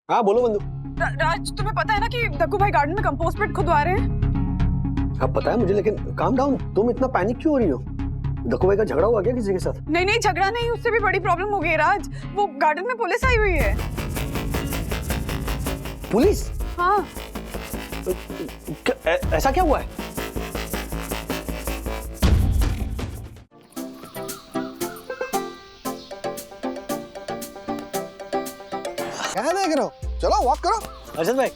हाँ बोलो बंधु। राज, तुम्हें पता है ना कि दक्कू भाई गार्डन में कंपोस्ट पिट खुदवा रहे हैं? अब पता है मुझे, लेकिन काम डाउन, तुम इतना पैनिक क्यों हो रही हो? दक्कू भाई का झगड़ा हुआ क्या किसी के साथ? नहीं नहीं, झगड़ा नहीं, उससे भी बड़ी प्रॉब्लम हो गई है राज। वो गार्डन में पुलिस आई हुई है। पुलिस? हाँ। ऐसा क्या हुआ है? क्या देख रहे हो? चलो वॉक करो। अर्षद भाई,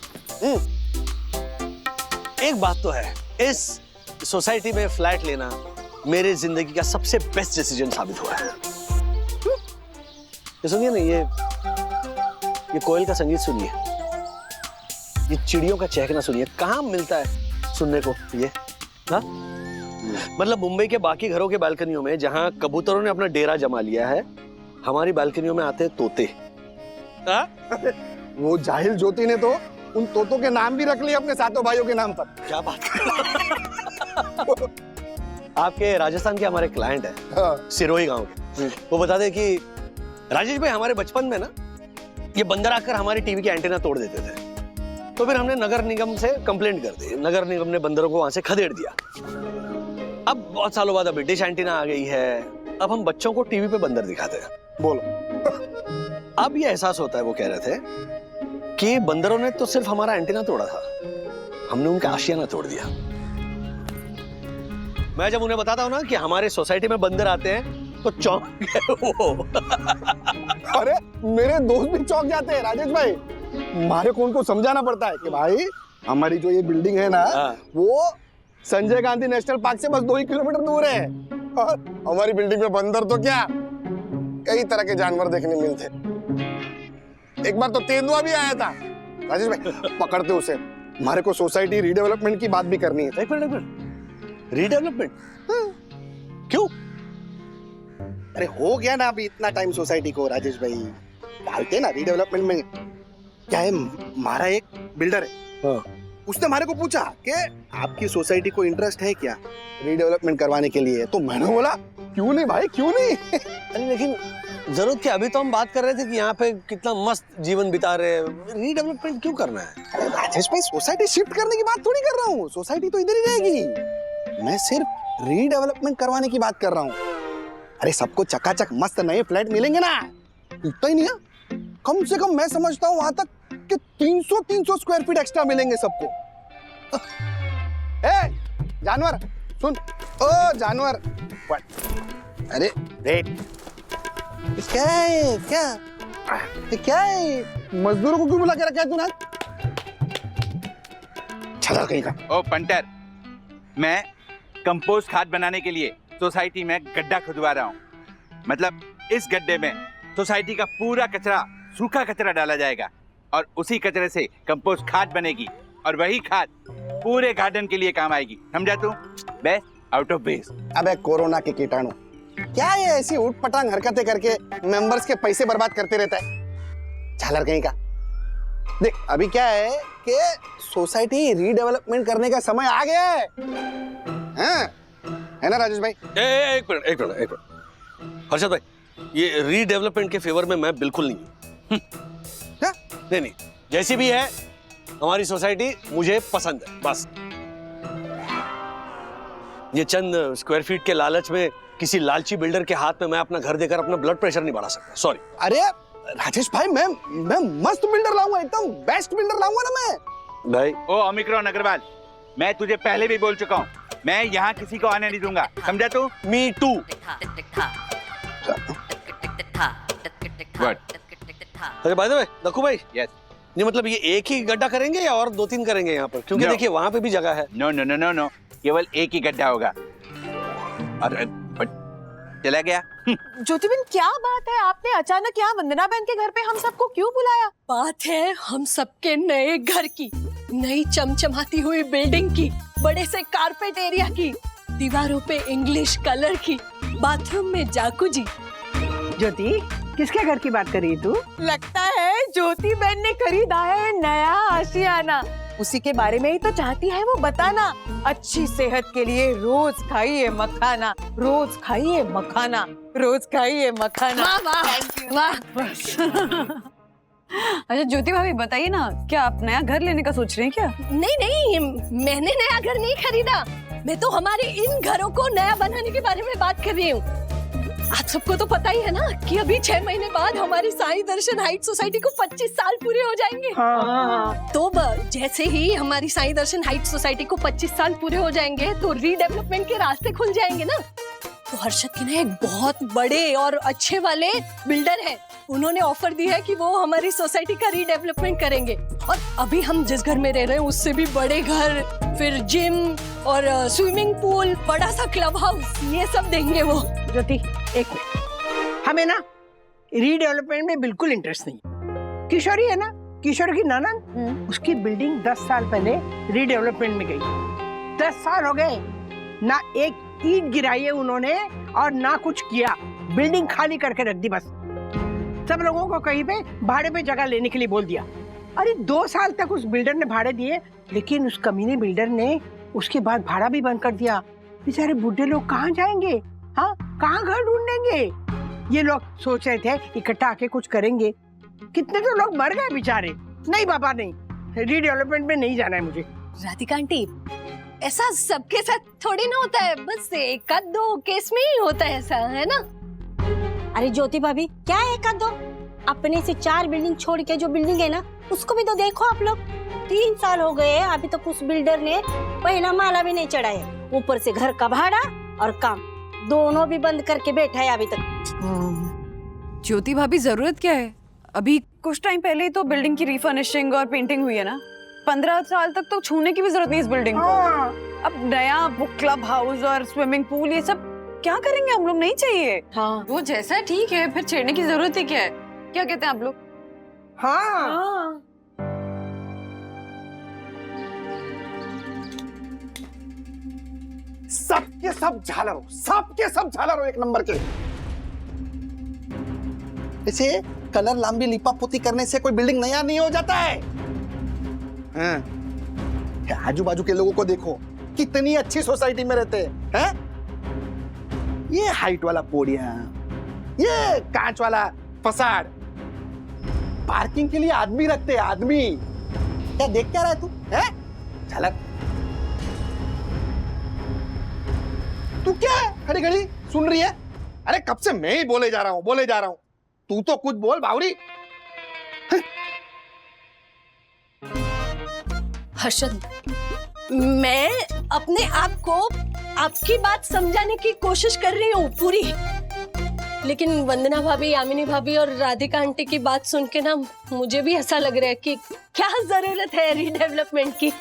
एक बात तो है, इस सोसाइटी में फ्लैट लेना मेरे जिंदगी का सबसे बेस्ट डिसीजन साबित हुआ है। ये सुनिए ना, ये कोयल का संगीत सुनिए, ये चिड़ियों का चहकना सुनिए। कहाँ मिलता है सुनने को ये? हाँ, मतलब मुंबई के बाकी घरों के बालकनियों में जहां कबूतरों ने अपना डेरा जमा लिया है, हमारी बालकनियों में आते हैं तोते। हाँ? वो जाहिल ज्योति ने तो उन तोतों के नाम भी रख लिए अपने सातों भाइयों के नाम पर। क्या बात कर आपके राजस्थान के हमारे क्लाइंट है, हाँ। सिरोही गांव के। वो बताते कि राजेश भाई, हमारे बचपन में ना ये बंदर आकर हमारी टीवी के एंटीना तोड़ देते थे, तो फिर हमने नगर निगम से कंप्लेंट कर दी। नगर निगम ने बंदरों को वहां से खदेड़ दिया। अब बहुत सालों बाद अभी डिश एंटीना आ गई है, अब हम बच्चों को टीवी पे बंदर दिखाते हैं। बोलो। अब ये एहसास होता है, वो कह रहे थे कि बंदरों ने तो सिर्फ हमारा एंटीना तोड़ा था, हमने उनका आशियाना तोड़ दिया। मैं जब उन्हें बताता हूँ ना कि हमारे सोसाइटी में बंदर आते हैं, तो चौंक गए वो। अरे मेरे दोस्त भी चौंक जाते हैं राजेश भाई। हमारे को उनको समझाना पड़ता है कि भाई हमारी जो ये बिल्डिंग है ना, वो संजय गांधी नेशनल पार्क से बस 2 ही किलोमीटर दूर है, और हमारी बिल्डिंग में बंदर तो क्या, कई तरह के जानवर देखने मिलते। एक बार तो तेंदुआ भी आया था। राजेश भाई पकड़ते उसे, हमारे को सोसाइटी रीडेवलपमेंट की बात भी करनी है। एक मिनट, रीडेवलपमेंट? क्यों? अरे हो गया ना अभी इतना टाइम सोसाइटी को राजेश भाई, डालते ना रीडेवलपमेंट में। क्या है, हमारा एक बिल्डर है, हाँ। उसने हमारे को पूछा कि आपकी सोसाइटी को इंटरेस्ट है क्या रीडेवलपमेंट करवाने के लिए, तो मैंने बोला क्यों नहीं भाई, क्यों नहीं। अरे लेकिन जरूरत क्या, अभी तो हम बात कर रहे थे कि यहाँ पे कितना मस्त जीवन बिता रहे हैं, रीडेवलपमेंट क्यों करना है? अरे राजेश भाई, सोसाइटी शिफ्ट करने की बात थोड़ी कर रहा हूँ, सोसाइटी तो इधर ही रहेगी। मैं सिर्फ रीडेवलपमेंट करवाने की बात कर रहा हूँ। अरे सबको चकाचक मस्त नए फ्लैट मिलेंगे ना, इतना ही नहीं है, कम से कम मैं समझता हूँ वहां तक कि 300 स्क्वायर फीट एक्स्ट्रा मिलेंगे सबको। ए जानवर सुन, ओ जानवर, अरे वेट, क्या है, क्या है, मजदूरों को क्यों बुला के रखा है तूने? छला कहीं का। ओ पंटर, मैं कंपोस्ट खाद बनाने के लिए सोसाइटी में गड्ढा खुदवा रहा हूँ। मतलब इस गड्ढे में सोसाइटी का पूरा कचरा, सूखा कचरा डाला जाएगा और उसी कचरे से कंपोस्ट खाद बनेगी, और वही खाद पूरे गार्डन के लिए काम आएगी। समझा तू? Best out of waste. अबे कोरोना के कीटाणु, क्या है ऐसी उठपटांग हरकतें करके मेंबर्स के पैसे बर्बाद करते रहता है, झालर कहीं का। देख अभी क्या है कि सोसाइटी रीडेवलपमेंट करने का समय आ गया है, है ना राजेश भाई? एक मिनट हर्षद भाई, ये रीडेवलपमेंट के फेवर में मैं बिल्कुल नहीं हूँ। क्या? नहीं, जैसी भी है हमारी सोसाइटी मुझे पसंद है, बस। ये चंद स्क्वायर फीट के लालच में किसी लालची बिल्डर के हाथ में मैं अपना घर देकर अपना ब्लड प्रेशर नहीं बढ़ा सकता, सॉरी। अरे राजेश भाई, मैं मस्त बिल्डर लाऊंगा, एकदम बेस्ट बिल्डर लाऊंगा ना मैं भाई। ओ ओमिक्रॉन अग्रवाल, मैं तुझे पहले भी बोल चुका हूँ, मैं यहाँ किसी को आने नहीं दूंगा। समझा तू? Me too. अरे बाय द वे दक्कू भाई, यस। ये मतलब ये एक ही गड्ढा करेंगे या और 2-3 करेंगे यहाँ पर? क्योंकि देखिए वहां पे भी जगह है। नो, केवल एक ही गड्ढा होगा। और चला गया। ज्योतिबेन, क्या बात है, आपने अचानक यहाँ वंदना बहन के घर पे हम सबको क्यों बुलाया? बात है हम सबके नए घर की, नई चमचमाती हुई बिल्डिंग की, बड़े से कारपेट एरिया की, दीवारों पे इंग्लिश कलर की, बाथरूम में जाकुजी। ज्योति, किसके घर की बात कर रही तू? लगता है ज्योति बहन ने खरीदा है नया आशियाना, उसी के बारे में ही तो चाहती है वो बताना। अच्छी सेहत के लिए रोज खाइए मखाना, रोज खाइए मखाना, रोज खाइए मखाना। वाह वाह वाह। अच्छा ज्योति भाभी बताइए ना, क्या आप नया घर लेने का सोच रहे हैं क्या? नहीं नहीं, मैंने नया घर नहीं खरीदा, मैं तो हमारे इन घरों को नया बनाने के बारे में बात कर रही हूँ। आप सबको तो पता ही है ना कि अभी 6 महीने बाद हमारी साईं दर्शन हाइट सोसाइटी को 25 साल पूरे हो जाएंगे। तो जैसे ही हमारी साईं दर्शन हाइट सोसाइटी को 25 साल पूरे हो जाएंगे तो रीडेवलपमेंट के रास्ते खुल जाएंगे ना। तो हर्षद के ना एक बहुत बड़े और अच्छे वाले बिल्डर है, उन्होंने ऑफर दी है कि वो हमारी सोसाइटी का रीडेवलपमेंट करेंगे और अभी हम जिस घर में रह रहे हैं उससे भी बड़े घर, फिर जिम और स्विमिंग पूल, बड़ा सा क्लब हाउस, ये सब देंगे वो। ज्योति एक मिनट, हमें ना रीडेवलपमेंट में बिल्कुल इंटरेस्ट नहीं। किशोरी है ना, किशोर की ननद, उसकी बिल्डिंग 10 साल पहले रीडेवलपमेंट में गई। 10 साल हो गए, ना एक ईंट गिराई है उन्होंने और ना कुछ किया, बिल्डिंग खाली करके रख दी बस। सब लोगों को कहीं पे भाड़े पे जगह लेने के लिए बोल दिया। अरे 2 साल तक उस बिल्डर ने भाड़े दिए, लेकिन उस कमीने बिल्डर ने उसके बाद भाड़ा भी बंद कर दिया। बेचारे बुढ़े लोग कहाँ जाएंगे? हाँ, कहाँ घर ढूंढेंगे? ये लोग सोच रहे थे इकट्ठा आके कुछ करेंगे, कितने तो लोग मर गए बेचारे। नहीं बाबा नहीं, रीडेवलपमेंट में नहीं जाना है मुझे। राधिका आंटी, ऐसा सबके साथ थोड़ी ना होता है, बस एक आध दो केस में ही होता है ऐसा, है ना? अरे ज्योति भाभी, क्या है एक आध दो? अपने से 4 बिल्डिंग छोड़ के जो बिल्डिंग है ना, उसको भी तो देखो आप लोग। 3 साल हो गए अभी तक उस बिल्डर ने पहला माला भी नहीं चढ़ाया, ऊपर से घर का भाड़ा और काम दोनों भी बंद करके बैठा है अभी तक। ज्योति भाभी जरूरत क्या है? अभी कुछ टाइम पहले ही तो बिल्डिंग की रिफर्निशिंग और पेंटिंग हुई है ना। 15 साल तक तो छूने की भी जरूरत नहीं इस बिल्डिंग को। अब नया वो क्लब हाउस और स्विमिंग पूल, ये सब क्या करेंगे हम लोग? नहीं चाहिए। हाँ, वो जैसा है ठीक है, फिर छेड़ने की जरूरत ही क्या है? क्या कहते हैं आप लोग? हाँ, सबके सब झालर हो, सबके सब झालर हो एक नंबर के। इसे कलर लांबी लिपा पोती करने से कोई बिल्डिंग नया नहीं हो जाता है। आजू बाजू के लोगों को देखो, कितनी अच्छी सोसाइटी में रहते हैं। ये हाइट वाला पोडिया, ये कांच वाला फसाड, पार्किंग के लिए आदमी रखते हैं, आदमी। क्या देख क्या रहा है तू? झलक। तू क्या है खड़ी खड़ी सुन रही है? अरे कब से मैं ही बोले जा रहा हूं, तू तो कुछ बोल बावरी। हर्षद, मैं अपने आप को आपकी बात समझाने की कोशिश कर रही हूँ पूरी, लेकिन वंदना भाभी, यामिनी भाभी और राधिका आंटी की बात सुन के ना मुझे भी ऐसा लग रहा है कि क्या जरूरत है रीडेवलपमेंट की।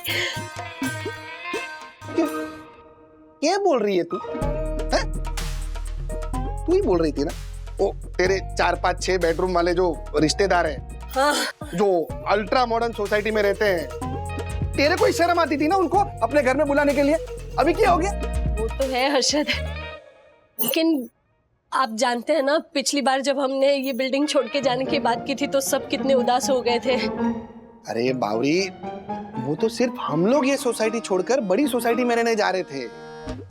क्या बोल रही है तू? तू ही बोल रही थी ना, वो तेरे 4-5-6 बेडरूम वाले जो रिश्तेदार हैं, हाँ। जो अल्ट्रा मॉडर्न सोसाइटी में रहते हैं, तेरे को शर्म आती थी ना उनको अपने घर में बुलाने के लिए? अभी क्या हो गया? वो तो है हर्षद, लेकिन आप जानते हैं ना, पिछली बार जब हमने ये बिल्डिंग छोड़ के जाने की बात की थी तो सब कितने उदास हो गए थे। अरे बावरी, वो तो सिर्फ हम लोग ये सोसाइटी छोड़कर बड़ी सोसाइटी में रहने जा रहे थे,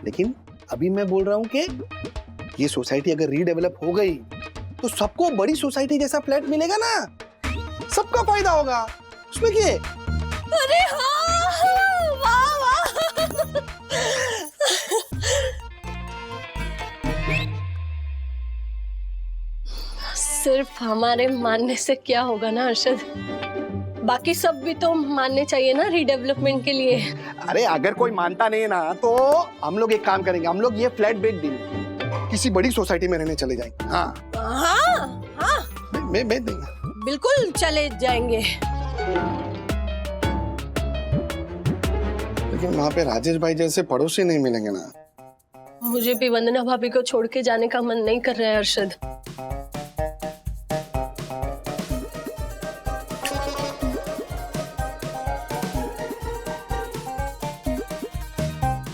लेकिन अभी मैं बोल रहा हूँ कि ये सोसाइटी अगर रीडेवलप हो गई तो सबको बड़ी सोसाइटी जैसा फ्लैट मिलेगा ना, सबका फायदा होगा। उसमें क्या? अरे हाँ, वाह वाह। सिर्फ हमारे मानने से क्या होगा ना हर्षद, बाकी सब भी तो मानने चाहिए ना रीडेवलपमेंट के लिए। अरे अगर कोई मानता नहीं है ना तो हम लोग एक काम करेंगे, हम लोग ये फ्लैट बेच देंगे, किसी बड़ी सोसाइटी में रहने चले जाएंगे। हाँ हाँ हाँ, मैं बेच देंगे, बिल्कुल चले जाएंगे। लेकिन वहाँ पे राजेश भाई जैसे पड़ोसी नहीं मिलेंगे ना। मुझे भी वंदना भाभी को छोड़ के जाने का मन नहीं कर रहा है हर्षद।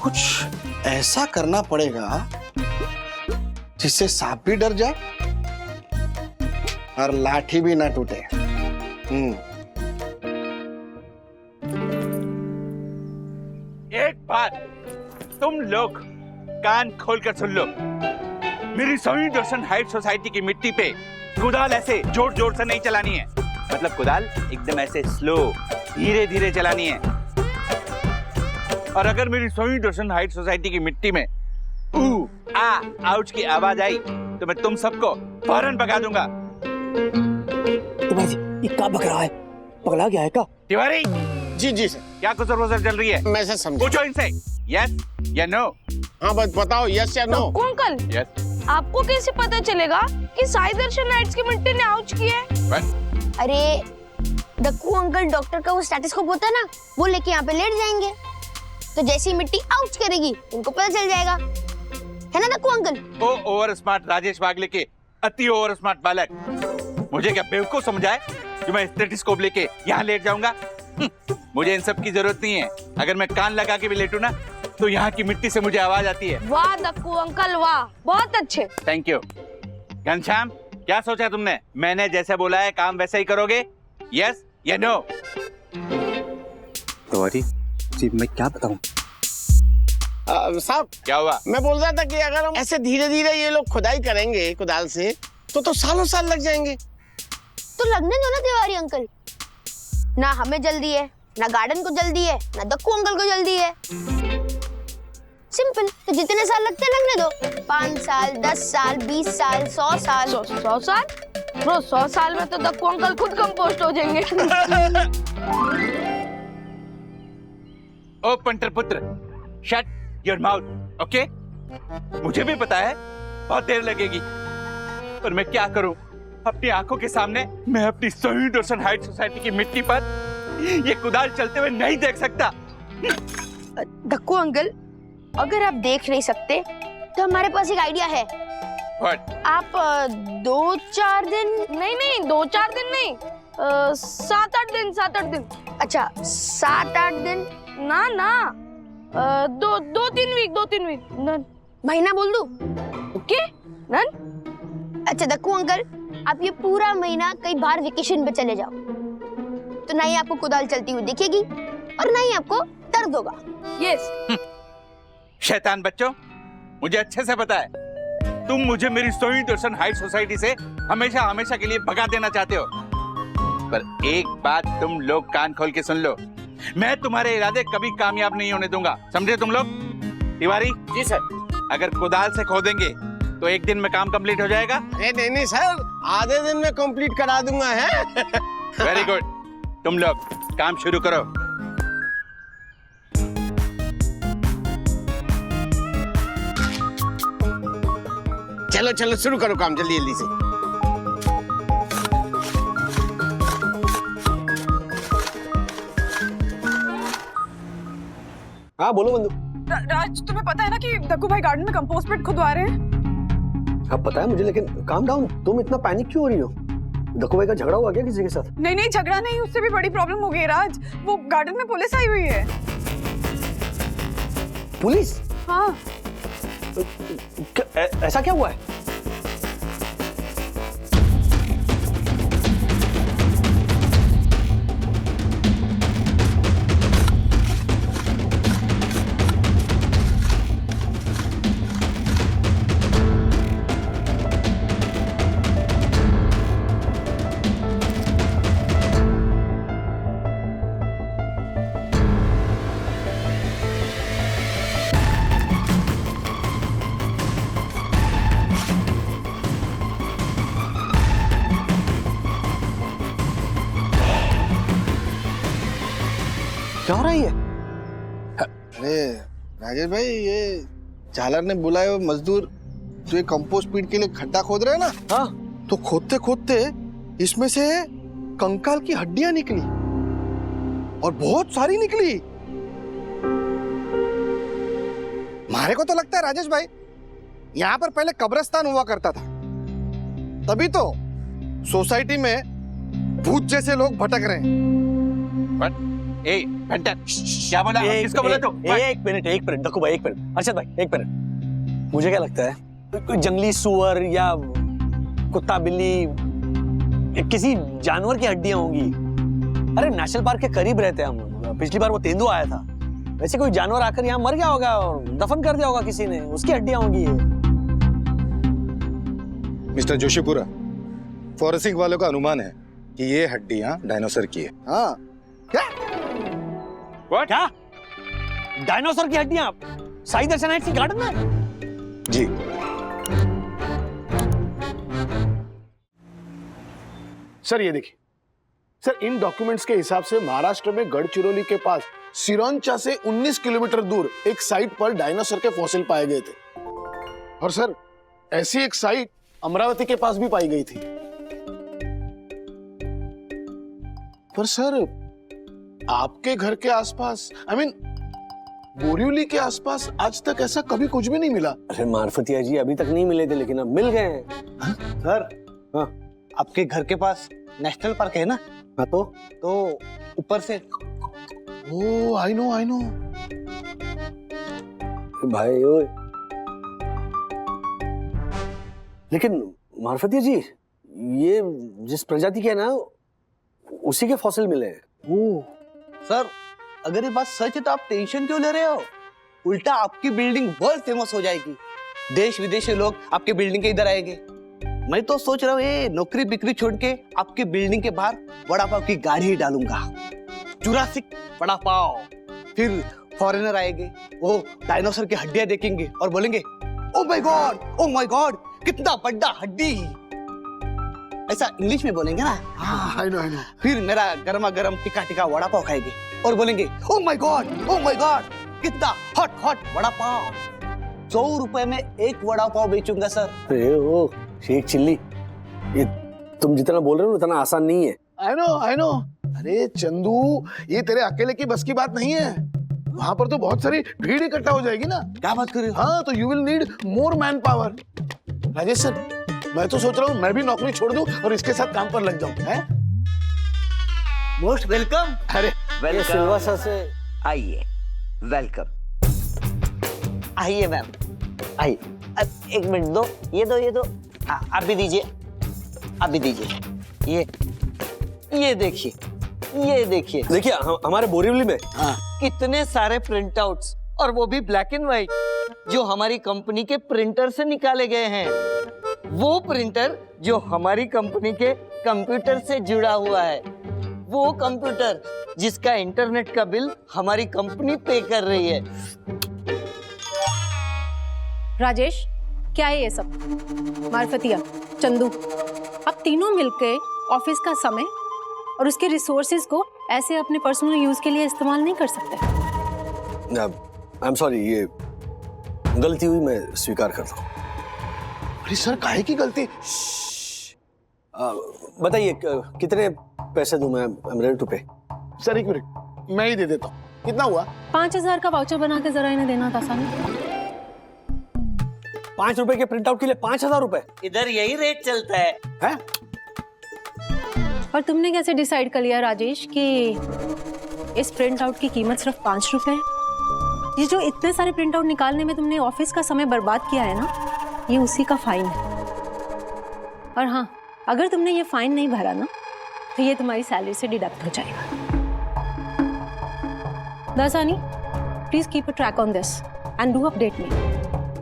कुछ ऐसा करना पड़ेगा जिससे सांप भी डर जाए और लाठी भी ना टूटे। एक बात तुम लोग कान खोलकर सुन लो, मेरी साईं दर्शन हाइट सोसाइटी की मिट्टी पे कुदाल ऐसे जोर जोर से नहीं चलानी है, मतलब कुदाल एकदम ऐसे स्लो, धीरे धीरे चलानी है। और अगर मेरी सोई दर्शन हाइट सोसाइटी की मिट्टी में आउच की आवाज आई तो मैं तुम सबको फौरन भगा दूंगा। तुम्हारी ये क्या बक रहा है? पगला गया है क्या? तिवारी, जी जी सर। क्या कुसर चल रही है? मैं सर समझा। पूछो इनसे, यस या नो। हाँ बस बताओ, यस या नो। Uncle, yes. आपको कैसे पता चलेगा कि साई दर्शन हाइट्स की मिट्टी ने आउच किया है? अरे डक्कू अंकल डॉक्टर का वो स्टेथोस्कोप होता है ना, वो लेके यहाँ पे लेट जाएंगे, तो जैसी मिट्टी आउच करेगी उनको पता चल जाएगा, है ना डक्कू अंकल? ओ ओवर स्मार्ट राजेश बागले के अति ओवर स्मार्ट बालक, मुझे क्या बेवकूफ समझा है जो मैं स्टेथोस्कोप लेके यहाँ लेट जाऊंगा? मुझे इन सब की जरूरत नहीं है। अगर मैं कान लगा के भी लेटूं ना तो यहाँ की मिट्टी से मुझे आवाज आती है। वाह डक्कू अंकल वाह, बहुत अच्छे। Thank you. घनश्याम, क्या सोचा तुमने? मैंने जैसे बोला है काम वैसा ही करोगे? यस या नो? तिवारी जी, मैं क्या बताऊं? साहब क्या हुआ? मैं बोल रहा था कि अगर हम ऐसे धीरे धीरे ये लोग खुदाई करेंगे कुदाल से तो सालों साल लग जाएंगे। तो लगने दो ना तिवारी अंकल, ना हमें जल्दी है, ना गार्डन को जल्दी है, ना डक्कू अंकल को जल्दी है। सिंपल, तो जितने साल लगते हैं लगने दो, 5 साल, 10 साल, 20 साल, 100 साल। 100 साल? ब्रो 100 साल में तो डक्कू अंकल खुद कंपोस्ट हो जाएंगे। ओ पंटर पुत्र, शट योर माउथ, ओके? मुझे भी पता है बहुत देर लगेगी, पर मैं क्या करूं? अपनी आंखों के सामने मैं अपनी सोई दर्शन हाइट सोसाइटी की मिट्टी पर ये कुदाल चलते हुए नहीं देख सकता। डक्कू अंकल, अगर आप देख नहीं सकते तो हमारे पास एक आइडिया है। What? आप 2-4 दिन, नहीं 2-4 दिन नहीं, 7-8 दिन, 7-8 दिन। अच्छा 7-8 दिन, ना 2-3 वीक, 2-3 वीक। नन महीना बोल दूं? Okay none. अच्छा डक्कू अंकल, आप ये पूरा महीना कहीं बाहर वेकेशन पे चले जाओ, तो ना ही आपको कुदाल चलती हुई दिखेगी और ना ही आपको दर्द होगा। यस। शैतान बच्चों, मुझे अच्छे से पता है तुम मुझे मेरी सोई दर्शन हाइट सोसाइटी से हमेशा हमेशा के लिए भगा देना चाहते हो, पर एक बात तुम लोग कान खोल के सुन लो, मैं तुम्हारे इरादे कभी कामयाब नहीं होने दूंगा, समझे तुम लोग? तिवारी जी सर। अगर कुदाल से खोदेंगे तो एक दिन में काम कंप्लीट हो जाएगा? नहीं सर, आधे दिन में कंप्लीट करा दूंगा है। वेरी गुड, तुम लोग काम शुरू करो। चलो शुरू करो काम जल्दी जल्दी से। हाँ बोलो बंधु। राज, तुम्हें पता है ना कि डक्कू भाई गार्डन में कंपोस्ट पिट खुदवा रहे हैं? अब पता है मुझे, लेकिन काम डाउन, तुम इतना पैनिक क्यों हो रही हो? डक्कू भाई का झगड़ा हुआ क्या किसी के साथ? नहीं झगड़ा नहीं, उससे भी बड़ी प्रॉब्लम हो गई राज। वो गार्डन में पुलिस आई हुई है। पुलिस? हाँ। ऐसा क्या हुआ है? क्या हो रहा है ये? अरे राजेश भाई, ये झालर ने बुलाए हुए मजदूर जो ये कंपोस्ट पीट के लिए खड्डा खोद रहे हैं ना, हाँ, तो खोदते खोदते इसमें से कंकाल की हड्डियां निकली और बहुत सारी निकली। मारे को तो लगता है राजेश भाई, यहाँ पर पहले कब्रिस्तान हुआ करता था, तभी तो सोसाइटी में भूत जैसे लोग भटक रहे हैं। ए घंटा, क्या बोला? किसको बोला तू? एक मिनट डक्कू भाई, एक मिनट। अर्शद भाई एक मिनट। मुझे क्या लगता है, कोई जंगली सुअर या कुत्ता बिल्ली, किसी जानवर की हड्डियां होंगी। अरे नेशनल पार्क के करीब रहते हैं हम, पिछली बार वो तेंदुआ आया था, वैसे कोई जानवर आकर यहाँ मर गया होगा और दफन कर दिया होगा किसी ने, उसकी हड्डियां होंगी ये। मिस्टर जोशीपुरा, फॉरेंसिक वालों का अनुमान है कि ये हड्डियां डायनासोर की है। हाँ क्या क्या डायनासोर की हड्डियां साई दर्शन हाइट्स की गार्डन में? जी। सर ये देखिए सर, इन डॉक्यूमेंट्स के हिसाब से महाराष्ट्र में गढ़चिरौली के पास सिरोंचा से 19 किलोमीटर दूर एक साइट पर डायनासोर के फॉसिल पाए गए थे। और सर ऐसी एक साइट अमरावती के पास भी पाई गई थी। पर सर आपके घर के आसपास बोरिवली के आसपास आज तक ऐसा कभी कुछ भी नहीं मिला। अरे मार्फतिया जी अभी तक नहीं मिले थे लेकिन अब मिल गए हैं। सर हाँ आपके घर के पास नेशनल पार्क है ना? हाँ तो ऊपर से। ओ आई नो भाई ओए, लेकिन मार्फतिया जी ये जिस प्रजाति के है ना उसी के फॉसिल मिले हैं। ओह सर, अगर ये बात सच है तो आप टेंशन क्यों ले रहे हो? उल्टा आपकी बिल्डिंग वर्ल्ड फेमस हो जाएगी, देश विदेश से लोग आपके बिल्डिंग के इधर आएंगे। मैं तो सोच रहा हूँ ये नौकरी बिक्री छोड़ के आपकी बिल्डिंग के बाहर वड़ा पाव की गाड़ी ही डालूंगा, जुरासिक वड़ा पाव। फिर फॉरेनर आएंगे, वो डायनासोर की हड्डियां देखेंगे और बोलेंगे ओ माय गॉड कितना बड़ा हड्डी, ऐसा इंग्लिश में बोलेंगे ना। आई नो फिर मेरा गर्मा गर्म टिका टिका वड़ा पाव खाएंगे और बोलेंगे ओ माय गॉड कितना हॉट वड़ा पाव। 100 रुपए में एक वड़ा पाव बेचूंगा सर। अरे ओ शेख चिल्ली, ये तुम जितना बोल रहे हो उतना आसान नहीं है। I know. अरे चंदू ये तेरे अकेले की बस की बात नहीं है, वहां पर तो बहुत सारी भीड़ इकट्ठा हो जाएगी ना। क्या बात कर रहे हो? हाँ तो you will need more man power. Rajesh sir मैं तो सोच रहा हूँ मैं भी नौकरी छोड़ दूं और इसके साथ काम पर लग जाऊं। हैं? Most welcome. अरे ये सिलवासा से आइए, वेलकम। आइए मैम, आइए। अब एक मिनट दो, ये दो। आप भी दीजिए, ये देखिए देखिए हमारे बोरीवली में कितने सारे प्रिंट आउट्स, और वो भी ब्लैक एंड व्हाइट, जो हमारी कंपनी के प्रिंटर से निकाले गए हैं। वो प्रिंटर जो हमारी कंपनी के कंप्यूटर से जुड़ा हुआ है, वो कंप्यूटर जिसका इंटरनेट का बिल हमारी कंपनी पे कर रही है। राजेश, क्या है ये सब? मार्फतिया, चंदू, आप तीनों मिलके ऑफिस का समय और उसके रिसोर्सेज को ऐसे अपने पर्सनल यूज के लिए इस्तेमाल नहीं कर सकते। आई एम सॉरी, ये गलती हुई, मैं स्वीकार करता हूँ। अरे सर काहे की गलती? बताइए कितने पैसे दूं मैं? आई एम रेडी टू पे। सर एक मिनट मैं ही दे देता हूँ। कितना हुआ? 5000 का वाउचर बना के जरा इन्हें देना था सामने। 5 रुपए के प्रिंट आउट के लिए 5000 रुपए? इधर यही रेट चलता है। हैं? और तुमने कैसे डिसाइड कर लिया राजेश कि इस प्रिंट आउट की कीमत सिर्फ 5 रुपए है? ये जो इतने सारे प्रिंट आउट निकालने में तुमने ऑफिस का समय बर्बाद किया है ना, ये उसी का फाइन है। और हाँ, अगर तुमने ये फाइन नहीं भरा ना तो ये तुम्हारी सैलरी से डिडक्ट हो जाएगा। Dasani, please keep a track on this and do update me.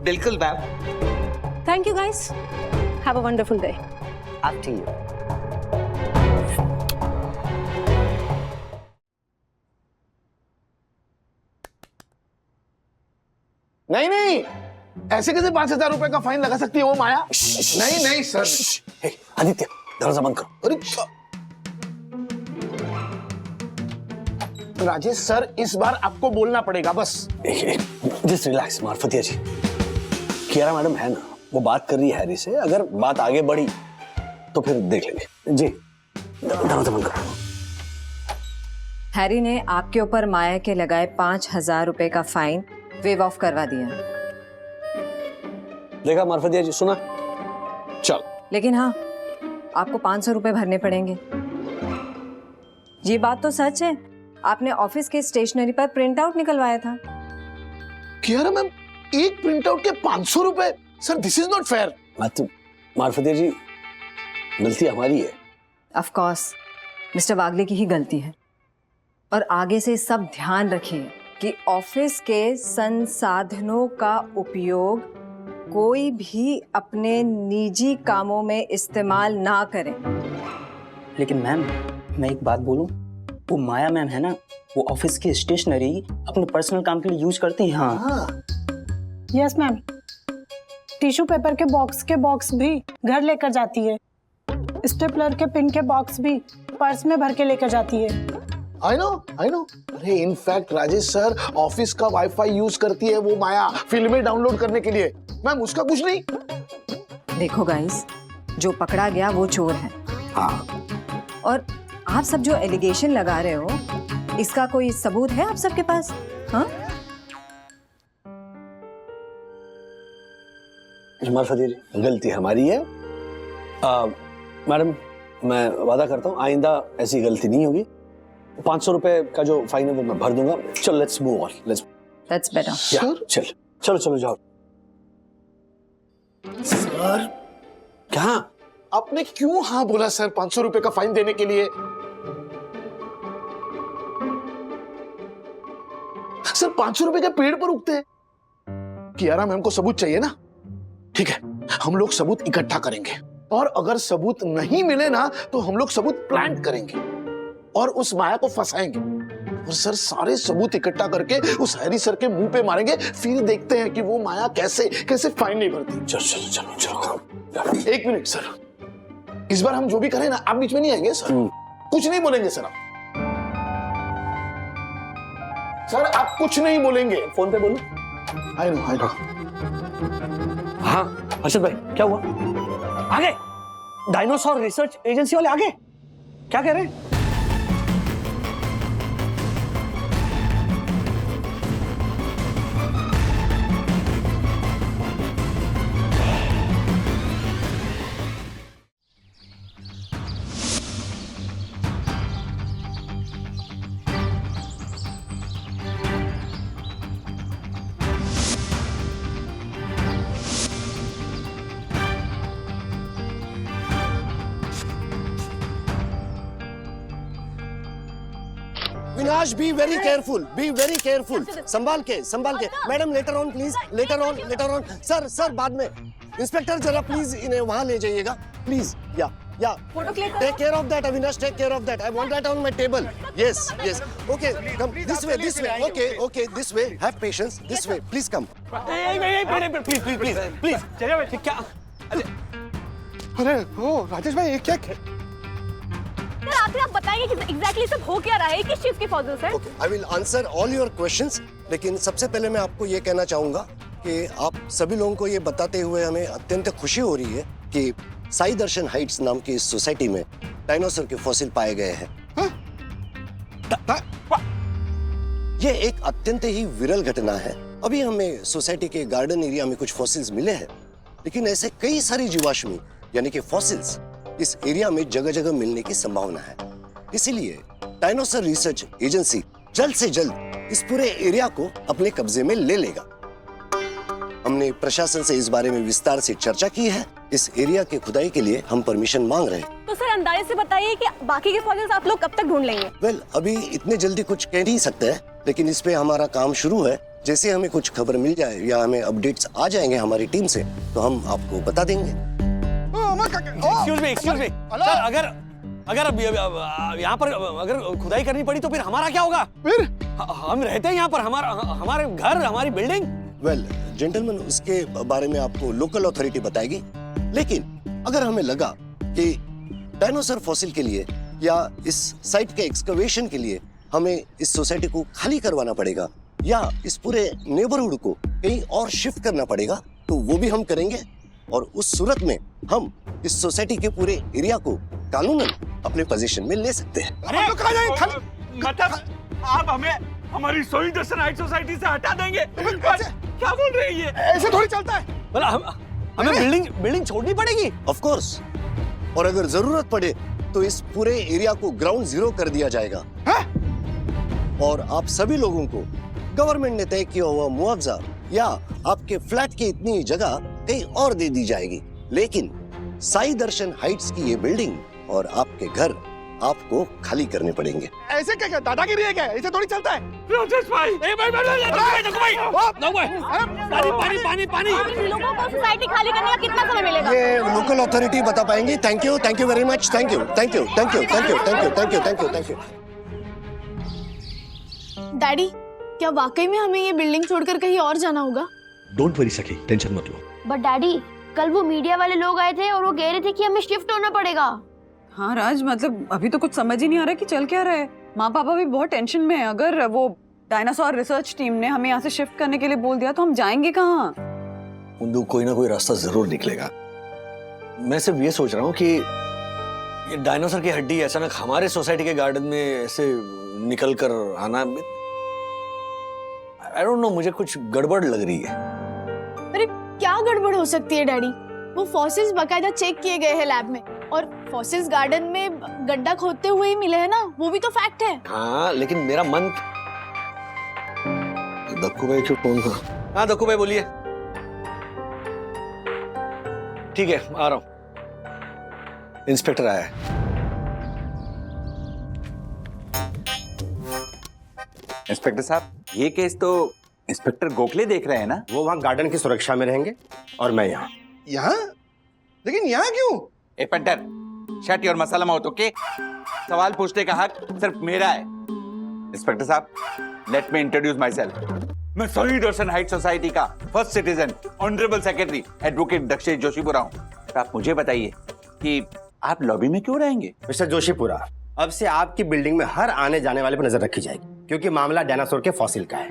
बिल्कुल ma'am. Thank you guys, have a wonderful day. आप ठीक हो? नहीं ऐसे कैसे 5000 रुपए का फाइन लगा सकती है वो माया? नहीं सर। आदित्य दरवाजा बंद करो। अरे राजेश सर इस बार आपको बोलना पड़ेगा बस। जस्ट रिलैक्स मार्फतिया जी। कियारा मैडम है ना, वो बात कर रही है हैरी से, अगर बात आगे बढ़ी तो फिर देख लेंगे। जी दरवाजा बंद करो। हैरी ने आपके ऊपर माया के लगाए 5000 रुपए का फाइन वेव ऑफ करवा दिया। देखा मार्फतिया जी, सुना? चल। लेकिन हाँ, आपको 500 रुपए भरने पड़ेंगे। ये बात तो सच है, आपने ऑफिस के स्टेशनरी पर प्रिंट आउट निकलवाया था। कियारा मैम, एक प्रिंट आउट के 500 रुपए? Sir this is not fair. Marfatia ji, गलती हमारी है। ऑफ कोर्स मिस्टर वागले की ही गलती है। और आगे से सब ध्यान रखिए कि ऑफिस के संसाधनों का उपयोग कोई भी अपने निजी कामों में इस्तेमाल ना करे। लेकिन मैम मैं एक बात बोलूं, वो माया मैम है ना, वो ऑफिस की स्टेशनरी अपने पर्सनल काम के लिए यूज करती हैं। हाँ यस मैम, टिश्यू पेपर के बॉक्स भी घर लेकर जाती है, स्टेपलर के पिन के बॉक्स भी पर्स में भर के लेकर जाती है। I know. अरे इनफैक्ट राजेश सर ऑफिस का वाईफाई यूज करती है वो माया फिल्में डाउनलोड करने के लिए। मैम उसका कुछ नहीं। देखो गाइस, जो पकड़ा गया वो चोर है। हाँ। और आप सब जो एलिगेशन लगा रहे हो, इसका कोई सबूत है आप सबके पास? हाँ जमाल फजीर, गलती हमारी है। मैडम मैं वादा करता हूँ आइंदा ऐसी गलती नहीं होगी। 500 रुपए का जो फाइन है वो मैं भर दूंगा। चल let's move on. That's better. चलो जाओ। सर क्या आपने क्यों हाँ बोला सर 500 रुपए का फाइन देने के लिए? सर 500 रुपए के पेड़ पर उगते हैं। कियारा मैम को सबूत चाहिए ना? ठीक है, हम लोग सबूत इकट्ठा करेंगे और अगर सबूत नहीं मिले ना तो हम लोग सबूत प्लांट करेंगे और उस माया को फंसाएंगे और सर सारे सबूत इकट्ठा करके उस हैरी सर के मुंह पे मारेंगे, फिर देखते हैं कि वो माया कैसे फाइन नहीं भरती। चलो। एक मिनट सर, इस बार हम जो भी करें ना आप बीच में नहीं आएंगे सर? कुछ नहीं बोलेंगे सर आप? सर आप कुछ नहीं बोलेंगे? फोन पे बोलो। I know. हाँ हर्षद भाई, क्या हुआ? आगे डायनासोर रिसर्च एजेंसी वाले आगे क्या कह रहे हैं? विनाश बी वेरी केयरफुल। संभाल के। Madam later on please, later on. Sir बाद में। इंस्पेक्टर जरा प्लीज इन्हें वहां ले जाइएगा प्लीज। या take care of that Avinash, take care of that. I want that on my table. Yes okay, come this way. Okay this way, have patience, this way please come. Please क्या? अरे ओ राजेश भाई ये क्या? आखिर आप बताइए कि एग्जैक्टली सब हो क्या रहा है, किस चीज के फॉल्स है? Okay, I will answer all your questions, लेकिन सबसे पहले मैं आपको ये कहना चाहूंगा कि आप सभी लोगों को ये बताते हुए हमें अत्यंत खुशी हो रही है कि साई दर्शन हाइट्स नाम की इस सोसाइटी में डायनासोर के फॉसिल पाए गए हैं। ये एक अत्यंत ही विरल घटना है। अभी हमें सोसाइटी के गार्डन एरिया में कुछ फॉसिल्स मिले हैं, लेकिन ऐसे कई सारी जीवाश्मी यानी कि फॉसिल्स इस एरिया में जगह जगह मिलने की संभावना है। इसीलिए डायनासोर रिसर्च एजेंसी जल्द से जल्द इस पूरे एरिया को अपने कब्जे में ले लेगा। हमने प्रशासन से इस बारे में विस्तार से चर्चा की है। इस एरिया के खुदाई के लिए हम परमिशन मांग रहे हैं। तो सर अंदाजे से बताइए कि बाकी के फॉसिल्स आप लोग कब तक ढूंढ लेंगे? वेल, अभी इतने जल्दी कुछ कह नहीं सकते हैं, लेकिन इस पे हमारा काम शुरू है। जैसे हमें कुछ खबर मिल जाए या हमें अपडेट्स आ जाएंगे हमारी टीम से, तो हम आपको बता देंगे। एक्सक्यूज मी सर, अगर अब यहाँ पर अगर खुदाई करनी पड़ी तो फिर हमारा क्या होगा? फिर हम रहते हैं यहाँ पर, हमारे घर, हमारी बिल्डिंग। वेल जेंटलमैन, उसके बारे में आपको लोकल अथॉरिटी बताएगी, लेकिन अगर हमें लगा कि डायनासोर फॉसिल के लिए या इस साइट के एक्सकवेशन के लिए हमें इस सोसाइटी को खाली करवाना पड़ेगा या इस पूरे नेबरहुड को कहीं और शिफ्ट करना पड़ेगा, तो वो भी हम करेंगे। और उस सूरत में हम इस सोसाइटी के पूरे एरिया को कानूनन अपने पोजीशन में ले सकते हैं। अरे मतलब आप हमें हमारी सोई दर्शन हाइट सोसाइटी से हटा देंगे? क्या बोल रहे हैं ये? ऐसे थोड़ी चलता है। हमें बिल्डिंग छोड़नी पड़ेगी? ऑफ कोर्स, और अगर जरूरत पड़े तो इस पूरे एरिया को ग्राउंड जीरो कर दिया जाएगा। और आप सभी लोगों को गवर्नमेंट ने तय किया हुआ मुआवजा या आपके फ्लैट की इतनी जगह कहीं और दे दी जाएगी, लेकिन साई दर्शन हाइट्स की ये बिल्डिंग और आपके घर आपको खाली करने पड़ेंगे। ऐसे क्या दादागिरी है क्या? ऐसे थोड़ी चलता है। राजेश भाई, पानी लोगों को सोसाइटी खाली करने का कितना समय मिलेगा? ये लोकल अथॉरिटी बता पाएंगे। Thank you very much. Thank you. Daddy, क्या वाकई में हमें ये बिल्डिंग छोड़कर कहीं और जाना होगा? डोंट वरी सखी, टेंशन मत लो। बट डैडी, कल वो मीडिया वाले लोग आए थे और वो कह रहे थे कि हमें शिफ्ट होना पड़ेगा। हाँ राज, मतलब अभी तो कुछ समझ ही नहीं आ रहा कि चल क्या रहा है। माँ पापा भी बहुत टेंशन में है। अगर वो डायनासोर रिसर्च टीम ने हमें यहाँ से शिफ्ट करने के लिए बोल दिया तो हम जाएंगे कहाँ? कुंदू, कोई ना कोई रास्ता जरूर निकलेगा। मैं सिर्फ ये सोच रहा हूँ कि ये डायनासोर की हड्डी अचानक हमारे सोसाइटी के गार्डन में ऐसे निकल कर आना, आई डोंट नो, मुझे कुछ गड़बड़ लग रही है। अरे क्या गड़बड़ हो सकती है डैडी? वो फॉसिल्स बकायदा चेक किए गए हैं लैब में, और फॉसिल्स गार्डन में गड्ढा खोदते हुए ही मिले हैं ना, वो भी तो फैक्ट है। हाँ, लेकिन मेरा मन। दक्कू भाई क्यों फोन कर? हाँ दक्कू भाई बोलिए। ठीक है, आ रहा हूं। इंस्पेक्टर आया है। इंस्पेक्टर साहब, ये केस तो इंस्पेक्टर गोखले देख रहे हैं ना? वो वहाँ गार्डन की सुरक्षा में रहेंगे और मैं यहाँ। यहाँ? लेकिन यहाँ क्यों? ए punter, shut your masala mouth, okay? सवाल पूछने का हक सिर्फ मेरा है। इंस्पेक्टर साहब, let me introduce myself. मैं शहीद दर्शन हाइट सोसाइटी का first citizen, honourable secretary, advocate Dakshesh Joshipura हूँ। तो आप मुझे बताइए कि आप लॉबी में क्यों रहेंगे? मिस्टर जोशीपुरा, अब से आपकी बिल्डिंग में हर आने जाने वाले पर नजर रखी जाएगी, क्योंकि मामला डायनासोर के फॉसिल का है।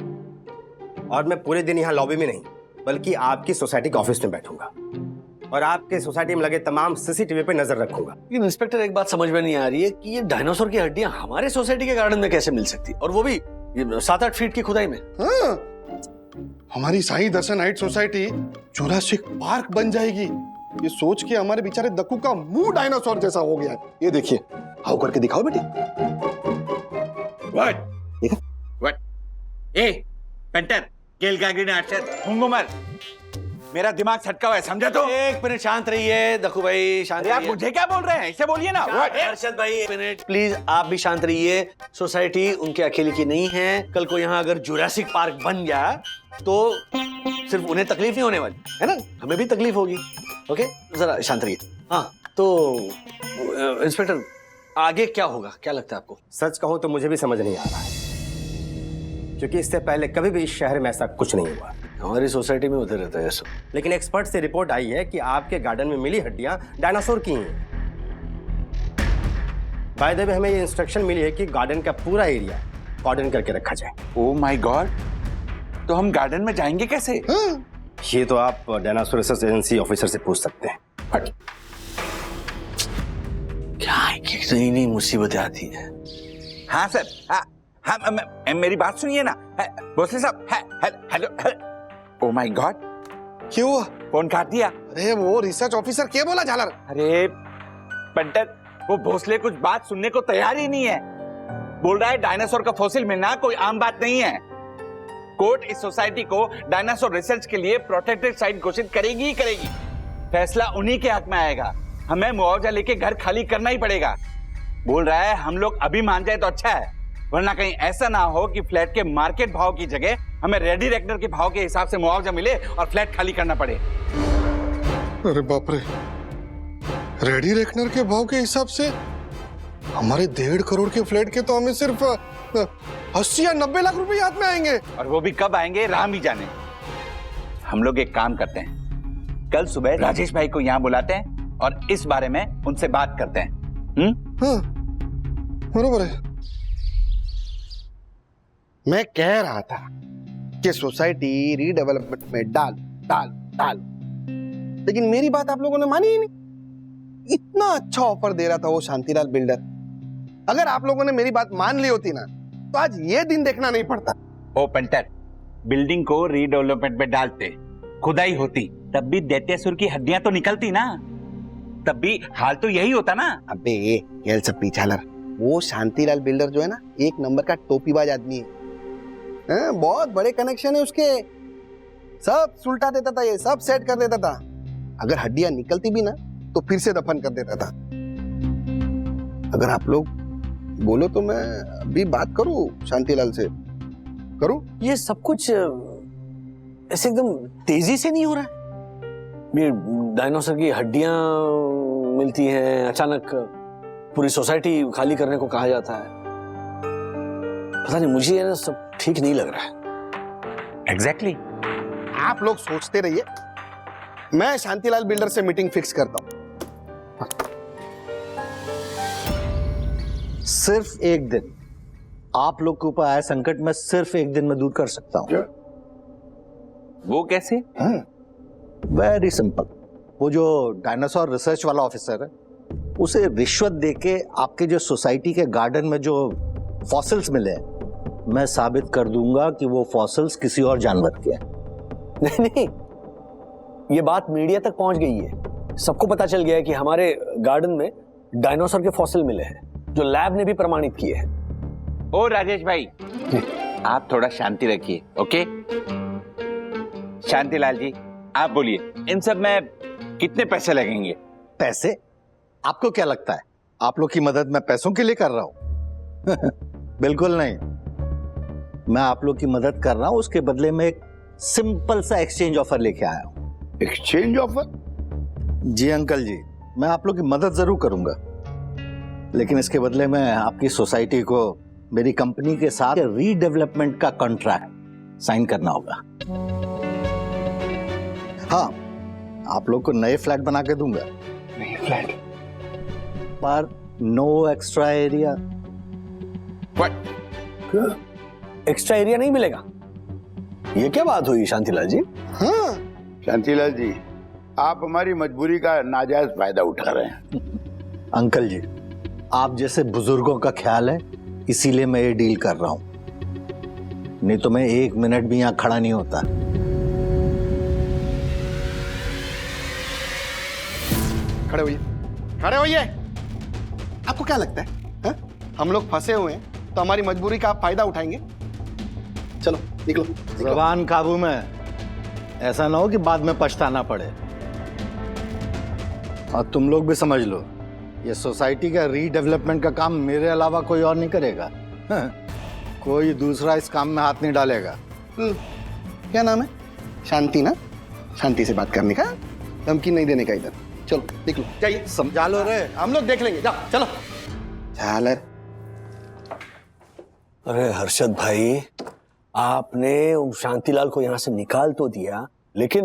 और मैं पूरे दिन यहाँ लॉबी में नहीं, बल्कि आपकी सोसाइटी के ऑफिस में बैठूंगा और आपके सोसाइटी में लगे तमाम सीसीटीवी पे नजर रखूंगा। लेकिन इंस्पेक्टर, एक बात समझ में नहीं आ रही है कि ये डायनासोर की हड्डियां हमारे सोसाइटी के गार्डन में कैसे मिल सकती, और वो भी 7-8 फीट की खुदाई में। हाँ, हमारी Sai Darshan height society Jurassic park बन जाएगी। ये सोच के हमारे बेचारे दक्कू का मुंह डायनासोर जैसा हो गया है। ये देखिए, हाउ करके दिखाओ बेटी। व्हाट? ए पेंटर, गेल गागरी ने आर्चर मुंगुमर, मेरा दिमाग छटका हुआ है, समझा? तो एक मिनट शांत रहिए दक्कू भाई, शांत आप रहिए। मुझे क्या बोल रहे हैं? इसे बोलिए ना। हर्षद भाई, एक मिनट प्लीज, आप भी शांत रहिए। सोसाइटी उनके अकेले की नहीं है। कल को यहाँ अगर जुरासिक पार्क बन गया तो सिर्फ उन्हें तकलीफ नहीं होने वाली है ना, हमें भी तकलीफ होगी। ओके, जरा शांत रहिए। हाँ तो इंस्पेक्टर, आगे क्या होगा, क्या लगता है आपको? सच कहूं तो मुझे भी समझ नहीं आ रहा है, क्योंकि इससे पहले कभी भी इस शहर में ऐसा कुछ नहीं हुआ। हमारी सोसाइटी में होते रहता है ऐसा। लेकिन एक्सपर्ट से रिपोर्ट आई है कि आपके गार्डन में मिली हड्डियां डायनासोर की हैं। बाय द वे, हमें ये इंस्ट्रक्शन मिली है कि गार्डन का पूरा एरिया कॉर्डन करके रखा जाए। ओह माय गॉड, तो हम गार्डन में जाएंगे कैसे? ये तो आप डायनासोर रिसर्च एजेंसी ऑफिसर से पूछ सकते हैं। क्या है कि नई नई मुसीबतें आती हैं। हाँ सर, हाँ, मेरी बात सुनिए ना भोसले साहब। हेलो, ओह माय गॉड, क्यों हुआ? फोन काट दिया। अरे वो रिसर्च ऑफिसर क्या बोला झालर? अरे पंडित, वो भोसले कुछ बात सुनने को तैयार ही नहीं है। बोल रहा है डायनासोर का फॉसिल मिलना कोई आम बात नहीं है। कोर्ट इस सोसाइटी को डायनासोर रिसर्च के लिए प्रोटेक्टेड साइट घोषित करेगी ही करेगी। फैसला उन्हीं के हक में आएगा। हमें मुआवजा लेके घर खाली करना ही पड़ेगा। बोल रहा है हम लोग अभी मान जाए तो अच्छा है, वरना कहीं ऐसा ना हो कि फ्लैट के मार्केट भाव की जगह हमें रेडी रेक्टर के भाव के हिसाब से मुआवजा मिले और फ्लैट खाली करना पड़े। अरे बाप रे, रेडी रेकनर के भाव के हिसाब से हमारे 1.5 करोड़ के फ्लैट के तो हमें सिर्फ 80 या 90 लाख रुपए हाथ में आएंगे। और वो भी कब आएंगे राम ही जाने। हम लोग एक काम करते हैं, कल सुबह राजेश भाई को यहाँ बुलाते हैं और इस बारे में उनसे बात करते हैं। हाँ, बरोबर है। मैं कह रहा था कि सोसाइटी रीडेवलपमेंट में डाल, लेकिन मेरी बात आप लोगों ने मानी ही नहीं। इतना अच्छा ऑफर दे रहा था वो शांतिलाल बिल्डर। अगर आप लोगों ने मेरी बात मान ली होती ना, तो आज ये दिन देखना नहीं पड़ता। ओ पंटर, बिल्डिंग को रीडेवलपमेंट में डालते, खुदाई होती, तब भी दैत्यासुर की हड्डियां तो निकलती ना, तब भी हाल तो यही होता ना। अबे ये सब पीछालर, वो शांतिलाल बिल्डर जो है ना, एक नंबर का टोपीबाज आदमी है। बहुत बड़े कनेक्शन है उसके, सब सुलटा देता था, ये सब सेट कर देता था। अगर हड्डियां निकलती भी ना तो फिर से दफन कर देता था। अगर आप लोग बोलो तो मैं अभी बात करूं शांतिलाल से, करूं? ये सब कुछ ऐसे एकदम तेजी से नहीं हो रहा है। ये डायनासोर की हड्डियां मिलती हैं, अचानक पूरी सोसाइटी खाली करने को कहा जाता है। पता नहीं, मुझे ना सब ठीक नहीं लग रहा है। एग्जैक्टली। आप लोग सोचते रहिए, मैं शांतिलाल बिल्डर से मीटिंग फिक्स करता हूं। सिर्फ एक दिन, आप लोग के ऊपर आया संकट मैं सिर्फ एक दिन में दूर कर सकता हूं। वो कैसे? Very simple. वो जो डायनासोर रिसर्च वाला ऑफिसर है, उसे रिश्वत देके आपके जो सोसाइटी के गार्डन में जो फॉसिल्स मिले हैं, मैं साबित कर दूंगा कि वो फॉसिल्स किसी और जानवर के हैं। नहीं, ये बात मीडिया तक पहुंच गई है। सबको पता चल गया है कि हमारे गार्डन में डायनासोर के फॉसिल मिले हैं, जो लैब ने भी प्रमाणित किए हैं। ओ राजेश भाई, आप थोड़ा शांति रखिए, ओके? शांतिलाल जी, आप बोलिए, इन सब में कितने पैसे लगेंगे? पैसे? आपको क्या लगता है आप लोग की मदद मैं पैसों के लिए कर रहा हूं? बिल्कुल नहीं। मैं आप लोग की मदद कर रहा हूं, उसके बदले में एक सिंपल सा एक्सचेंज ऑफर लेके आया हूं। Exchange offer? जी अंकल जी, मैं आप लोग की मदद जरूर करूंगा, लेकिन इसके बदले में आपकी सोसाइटी को मेरी कंपनी के साथ रीडेवलपमेंट का कॉन्ट्रैक्ट साइन करना होगा। हाँ, आप लोग को नए फ्लैट बना के दूंगा। नए फ्लैट? पर no extra area. Extra area नहीं मिलेगा? ये क्या बात हुई शांतिलाल जी? हाँ शांतिलाल जी, आप हमारी मजबूरी का नाजायज फायदा उठा रहे हैं। अंकल जी, आप जैसे बुजुर्गों का ख्याल है, इसीलिए मैं ये डील कर रहा हूं, नहीं तो मैं एक मिनट भी यहां खड़ा नहीं होता। खड़े होइए, खड़े होइए। आपको क्या लगता है हा? हम लोग फंसे हुए हैं तो हमारी मजबूरी का आप फायदा उठाएंगे? चलो निकलो। जबान काबू में, ऐसा ना हो कि बाद में पछताना पड़े। और तुम लोग भी समझ लो, ये सोसाइटी का रीडेवलपमेंट का काम मेरे अलावा कोई और नहीं करेगा। कोई दूसरा इस काम में हाथ नहीं डालेगा। क्या नाम है? शांति ना? शांति से बात करने का, धमकी नहीं देने का। इधर चलो निकलो, जाइए। समझा लो रे, हम लोग देख लेंगे, जाओ चलो। झालर। अरे हर्षद भाई, आपने शांतिलाल को यहाँ से निकाल तो दिया, लेकिन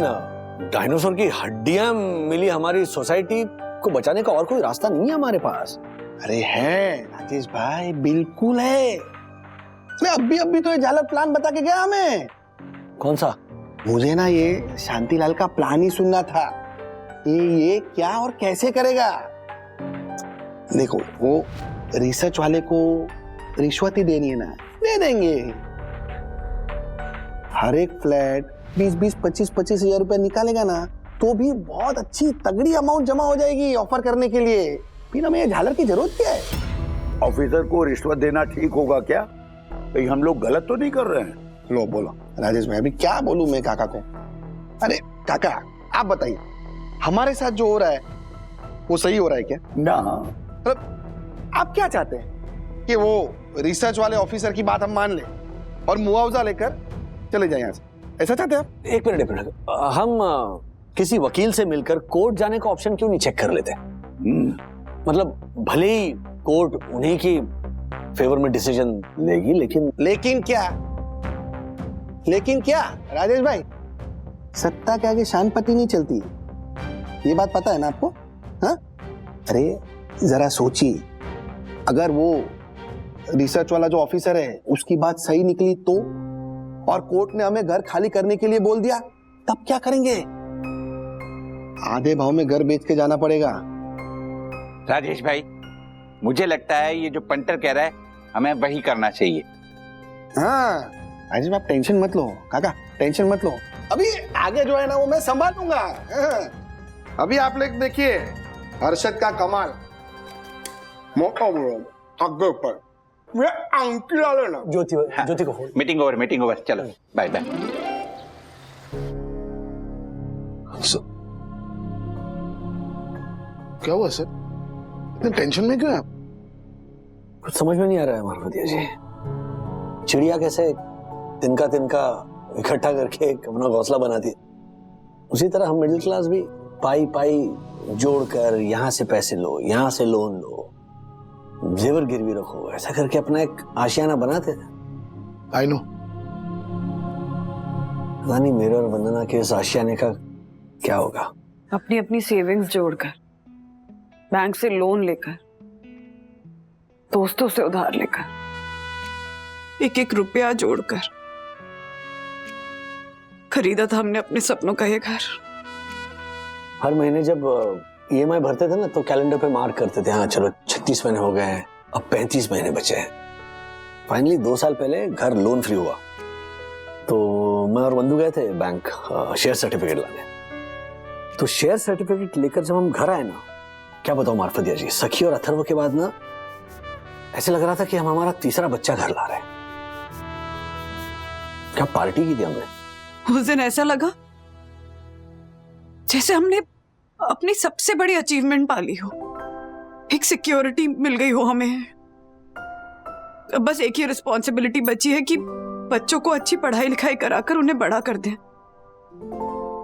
डायनासोर की हड्डियां मिली हमारी सोसाइटी को बचाने का और कोई रास्ता नहीं है हमारे पास। अरे है राजेश भाई, बिल्कुल है। अभी तो ये झालर प्लान बता के गया हमें। कौन सा? मुझे ना ये शांतिलाल का प्लान ही सुनना था, ये क्या और कैसे करेगा। देखो, वो रिसर्च वाले को रिश्वत ही देनी है ना, दे देंगे। हर एक फ्लैट 20-20, 25-25 हजार रुपए निकालेगा ना, तो भी बहुत अच्छी तगड़ी अमाउंट जमा हो जाएगी ऑफर करने के लिए। फिर हमें ये झालर की जरूरत क्या है? ऑफिसर को रिश्वत देना ठीक होगा क्या? कहीं हम लोग गलत तो नहीं कर रहे हैं? लो बोलो राजेश भाई, अभी क्या बोलूं मैं काका को? अरे काका, आप बताइए, हमारे साथ जो हो रहा है वो सही हो रहा है क्या? ना। मतलब आप क्या चाहते हैं कि वो रिसर्च वाले ऑफिसर की बात हम मान लें और मुआवजा लेकर चले जाएं यहाँ से? ऐसा चाहते हैं आप? एक मिनट, हम किसी वकील से मिलकर कोर्ट जाने का ऑप्शन क्यों नहीं चेक कर लेते? मतलब भले ही कोर्ट उन्हीं की फेवर में डिसीजन लेगी, लेकिन क्या राजेश भाई, सत्ता के आगे शान पति नहीं चलती, ये बात पता है ना आपको? हाँ? अरे जरा सोचिए, अगर वो रिसर्च वाला जो ऑफिसर है उसकी बात सही निकली तो, और कोर्ट ने हमें घर खाली करने के लिए बोल दिया, तब क्या करेंगे? आधे भाव में घर बेच के जाना पड़ेगा। राजेश भाई, मुझे लगता है ये जो पंटर कह रहा है हमें वही करना चाहिए। हाँ राजेश भाई, आप टेंशन मत लो काका, टेंशन मत लो। अभी आगे जो है ना वो मैं संभालूंगा। हाँ। अभी आप लोग देखिए हर्षद का कमाल। आगे पर ज्योति को फोन। मीटिंग ओवर, चलो बाय बाय। क्या हुआ सर, इतने टेंशन में क्यों आप? कुछ समझ में नहीं आ रहा है मार्फतिया जी। चिड़िया कैसे तिनका तिनका इकट्ठा करके एक अपना घोंसला बनाती है, उसी तरह हम मिडिल क्लास भी पाई पाई जोड़कर यहाँ से पैसे लो, यहाँ से लोन लो, जेवर गिरवी रखो, ऐसा करके अपना एक आशियाना बनाते थे। I know. पता नहीं मेरे और वंदना के इस आशियाने का क्या होगा। अपनी अपनी सेविंग्स जोड़कर, बैंक से लोन लेकर, दोस्तों से उधार लेकर, एक एक रुपया जोड़कर खरीदा था हमने अपने सपनों का ये घर। हर महीने जब ईएमआई भरते थे ना तो कैलेंडर पे मार्क करते थे, हाँ चलो 36 महीने हो गए हैं, अब 35 महीने बचे हैं। फाइनली 2 साल पहले घर लोन फ्री हुआ तो मैं और बंधु गए थे बैंक शेयर सर्टिफिकेट लाने। तो शेयर सर्टिफिकेट लेकर जब हम घर आए ना, क्या बताऊं मार्फतिया जी, सखी और अथर्व के बाद ना ऐसे लग रहा था कि हम हमारा तीसरा बच्चा घर ला रहे हैं। क्या पार्टी की थी हमने। उस दिन ऐसा लगा जैसे हमने अपनी सबसे बड़ी अचीवमेंट पाली हो, एक सिक्योरिटी मिल गई हो हमें। अब बस एक ही रिस्पॉन्सिबिलिटी बची है कि बच्चों को अच्छी पढ़ाई लिखाई कराकर उन्हें बड़ा कर दें,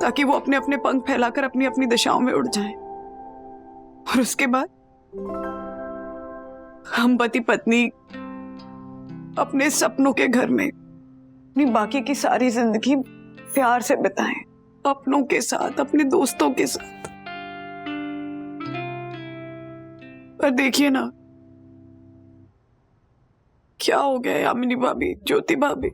ताकि वो अपने अपने पंख फैलाकर अपनी अपनी दिशाओं में उड़ जाएं। और उसके बाद हम पति पत्नी अपने सपनों के घर में अपनी बाकी की सारी जिंदगी प्यार से बिताएं, अपनों के साथ, अपने दोस्तों के साथ। पर देखिए ना क्या हो गया यामिनी भाभी, ज्योति भाभी।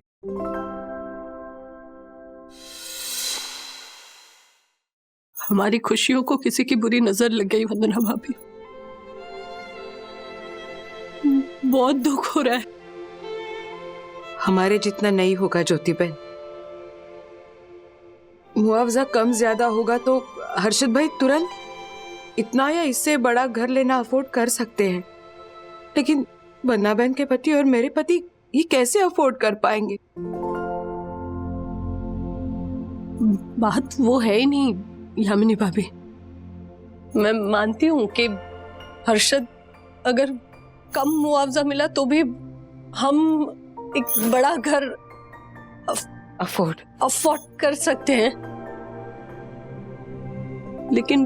हमारी खुशियों को किसी की बुरी नजर लग गई वंदना भाभी। बहुत दुख हो रहा है। हमारे जितना नहीं होगा ज्योति बहन। मुआवजा कम ज्यादा होगा तो हर्षद भाई तुरंत इतना या इससे बड़ा घर लेना अफोर्ड कर सकते हैं, लेकिन वंदना बहन के पति और मेरे पति ये कैसे अफोर्ड कर पाएंगे। बात वो है ही नहीं यामिनी भाभी। मैं मानती हूँ कि हर्षद अगर कम मुआवजा मिला तो भी हम एक बड़ा घर अफोर्ड कर सकते हैं, लेकिन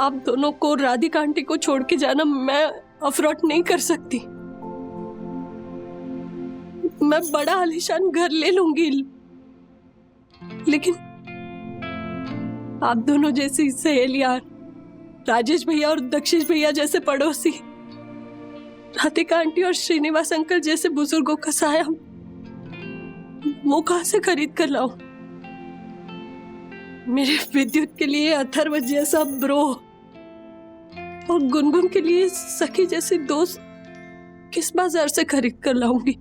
आप दोनों को राधिका आंटी को छोड़ के जाना मैं अफोर्ड नहीं कर सकती। मैं बड़ा आलीशान घर ले लूंगी, लेकिन आप दोनों जैसी सहेलियां, राजेश भैया और दक्षिश भैया जैसे पड़ोसी, राधिका आंटी और श्रीनिवास अंकल जैसे बुजुर्गों का साया वो कहां से खरीद कर लाऊं? मेरे विद्युत के लिए अथर्व जैसा ब्रो और गुनगुन के लिए सखी जैसी दोस्त किस बाजार से खरीद कर लाऊंगी?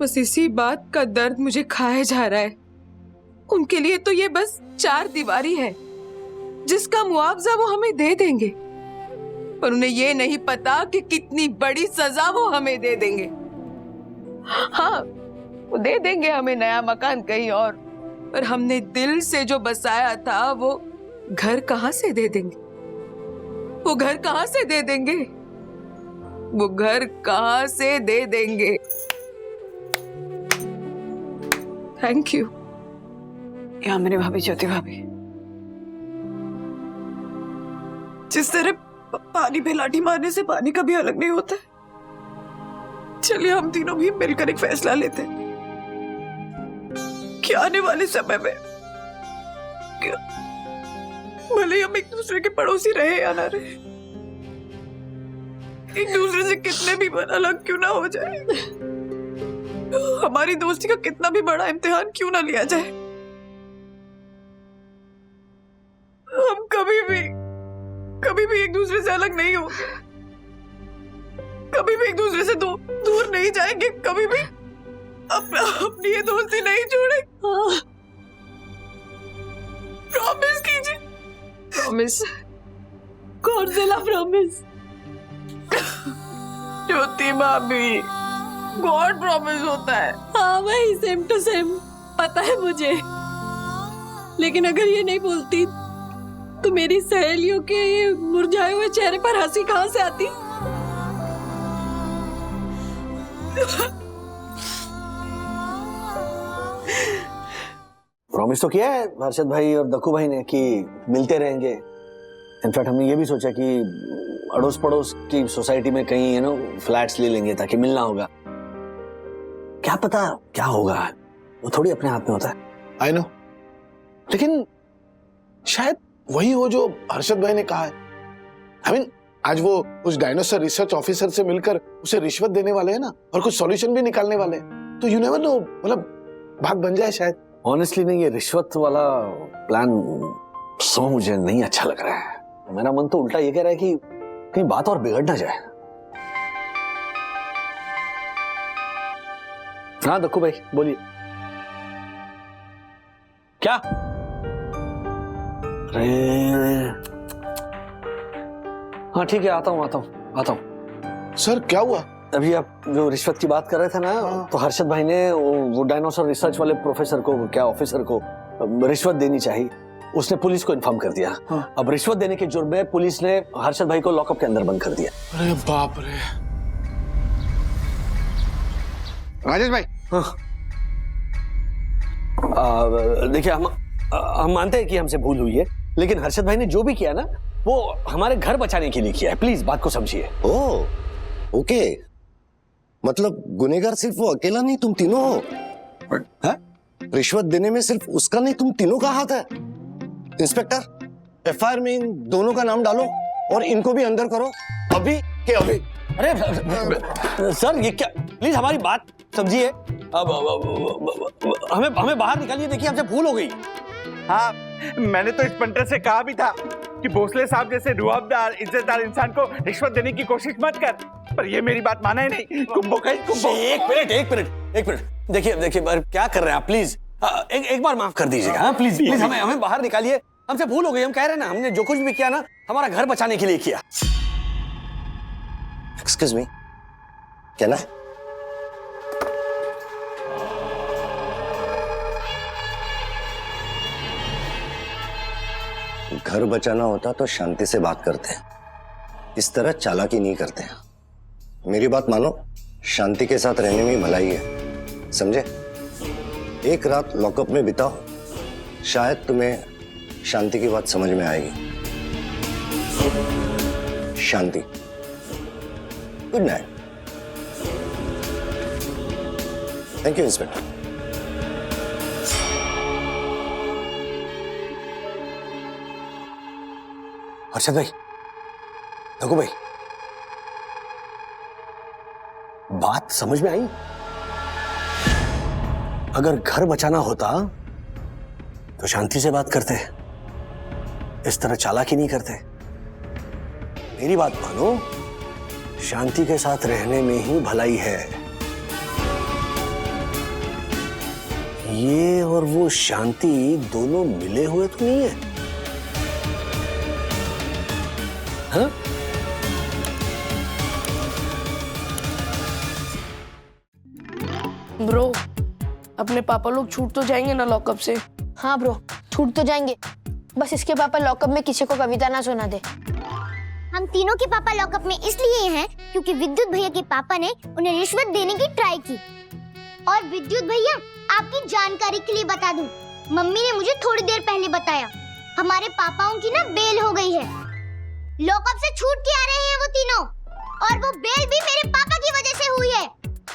बस इसी बात का दर्द मुझे खाए जा रहा है। उनके लिए तो ये बस 4 दीवारी है जिसका मुआवजा वो हमें दे देंगे, पर उन्हें ये नहीं पता कि कितनी बड़ी सजा वो हमें दे देंगे। हाँ, वो दे देंगे हमें नया मकान कहीं और, पर हमने दिल से जो बसाया था वो घर कहां से दे देंगे? वो घर कहां से दे देंगे? वो घर कहां से दे देंगे? थैंक यू यामिनी भाभी, ज्योति भाभी। जिस तरह पानी पे लाठी मारने से पानी कभी अलग नहीं होता है, चलिए हम तीनों भी मिलकर एक फैसला लेते हैं कि आने वाले समय में भले हम एक दूसरे के पड़ोसी रहे या ना रहे, एक दूसरे से कितने भी अलग क्यों ना हो जाए, हमारी दोस्ती का कितना भी बड़ा इम्तिहान क्यों ना लिया जाए, हम कभी भी एक दूसरे से अलग नहीं होंगे, कभी भी एक दूसरे से दूर नहीं जाएंगे, कभी भी अपनी ये दोस्ती नहीं छोड़ेंगे। प्रॉमिस कीजिए। प्रॉमिस? कौन सा प्रॉमिस? ज्योति भाभी, गॉड प्रॉमिस होता है। हाँ वही, सेम टू सेम, पता है मुझे। लेकिन अगर ये नहीं बोलती तो मेरी सहेलियों के ये मुरझाए हुए चेहरे पर हंसी कहां से आती? प्रॉमिस तो किया है हर्षद भाई और दक्कू भाई ने कि मिलते रहेंगे। इनफैक्ट हमने ये भी सोचा कि अड़ोस पड़ोस की सोसाइटी में कहीं फ्लैट्स ले लेंगे ताकि मिलना होगा। क्या पता क्या होगा, वो थोड़ी अपने हाथ में होता है। आई नो, लेकिन शायद वही हो जो हर्षद भाई ने कहा है। आई मीन आज वो उस डायनासोर रिसर्च ऑफिसर से मिलकर उसे रिश्वत देने वाले हैं ना, और कुछ सॉल्यूशन भी निकालने वाले हैं। तो यू नेवर नो, मतलब भाग बन जाए शायद। ऑनेस्टली नहीं, ये रिश्वत वाला प्लान मुझे नहीं अच्छा लग रहा है। मेरा मन तो उल्टा ये कह रहा है कि कहीं बात और बिगड़ ना जाए। हाँ दक्कू भाई बोलिए। क्या? अरे हाँ ठीक है, आता हूँ। सर क्या हुआ? अभी आप जो रिश्वत की बात कर रहे थे ना, तो हर्षद भाई ने वो डायनासोर रिसर्च वाले प्रोफेसर को, क्या ऑफिसर को रिश्वत देनी चाहिए, उसने पुलिस को इन्फॉर्म कर दिया। अब रिश्वत देने के जुर्म में पुलिस ने हर्षद भाई को लॉकअप के अंदर बंद कर दिया। अरे बाप रे। राजेश भाई, देखिए हम मानते हैं कि हमसे भूल हुई है, लेकिन हर्षद भाई ने जो भी किया ना, वो हमारे घर बचाने के लिए किया है। प्लीज बात को समझिए। ओह ओके, मतलब गुनहगार सिर्फ वो अकेला नहीं, तुम तीनों हो। है? रिश्वत देने में सिर्फ उसका नहीं, तुम तीनों का हाथ है। इंस्पेक्टर, एफआईआर में इन दोनों का नाम डालो और इनको भी अंदर करो, अभी के अभी। अरे सर ये क्या, प्लीज हमारी बात समझिए। हमें बाहर निकालिए, देखिए हमसे भूल हो गई। हाँ, मैंने तो इस पंटर से कहा भी था कि भोसले साहब जैसे रुआबदार इज्जतदार इंसान को रिश्वत देने की कोशिश मत कर, पर ये मेरी बात माना ही नहीं। कुंभो का कुंभो। एक मिनट देखिए क्या कर रहे हैं आप, प्लीज एक बार माफ कर दीजिएगा। हाँ प्लीज हमें बाहर निकालिए, हमसे भूल हो गई। हम कह रहे हैं ना, हमने जो कुछ भी किया ना, हमारा घर बचाने के लिए किया। एक्सक्यूज मी, क्या ना? घर बचाना होता तो शांति से बात करते हैं, इस तरह चालाकी नहीं करते हैं। मेरी बात मानो, शांति के साथ रहने में भलाई है, समझे? एक रात लॉकअप में बिताओ, शायद तुम्हें शांति की बात समझ में आएगी। Shanti, good night. Thank you inspector. Harshad भाई, दक्कू भाई, बात समझ में आई? अगर घर बचाना होता तो शांति से बात करते, इस तरह चालाकी नहीं करते। मेरी बात मानो, शांति के साथ रहने में ही भलाई है। ये और वो शांति दोनों मिले हुए तो नहीं है। हाँ? ब्रो, अपने पापा लोग छूट तो जाएंगे ना लॉकअप से? हाँ ब्रो, छूट तो जाएंगे, बस इसके पापा लॉकअप में किसी को कविता ना सुना दे। हम तीनों के पापा लॉकअप में इसलिए हैं क्योंकि विद्युत भैया के पापा ने उन्हें रिश्वत देने की ट्राई की। और विद्युत भैया, आपकी जानकारी के लिए बता दूं, मम्मी ने मुझे थोड़ी देर पहले बताया, हमारे पापाओं की ना बेल हो गई है। लॉकअप से छूट के आ रहे हैं वो तीनों, और वो बेल भी मेरे पापा की वजह से हुई है।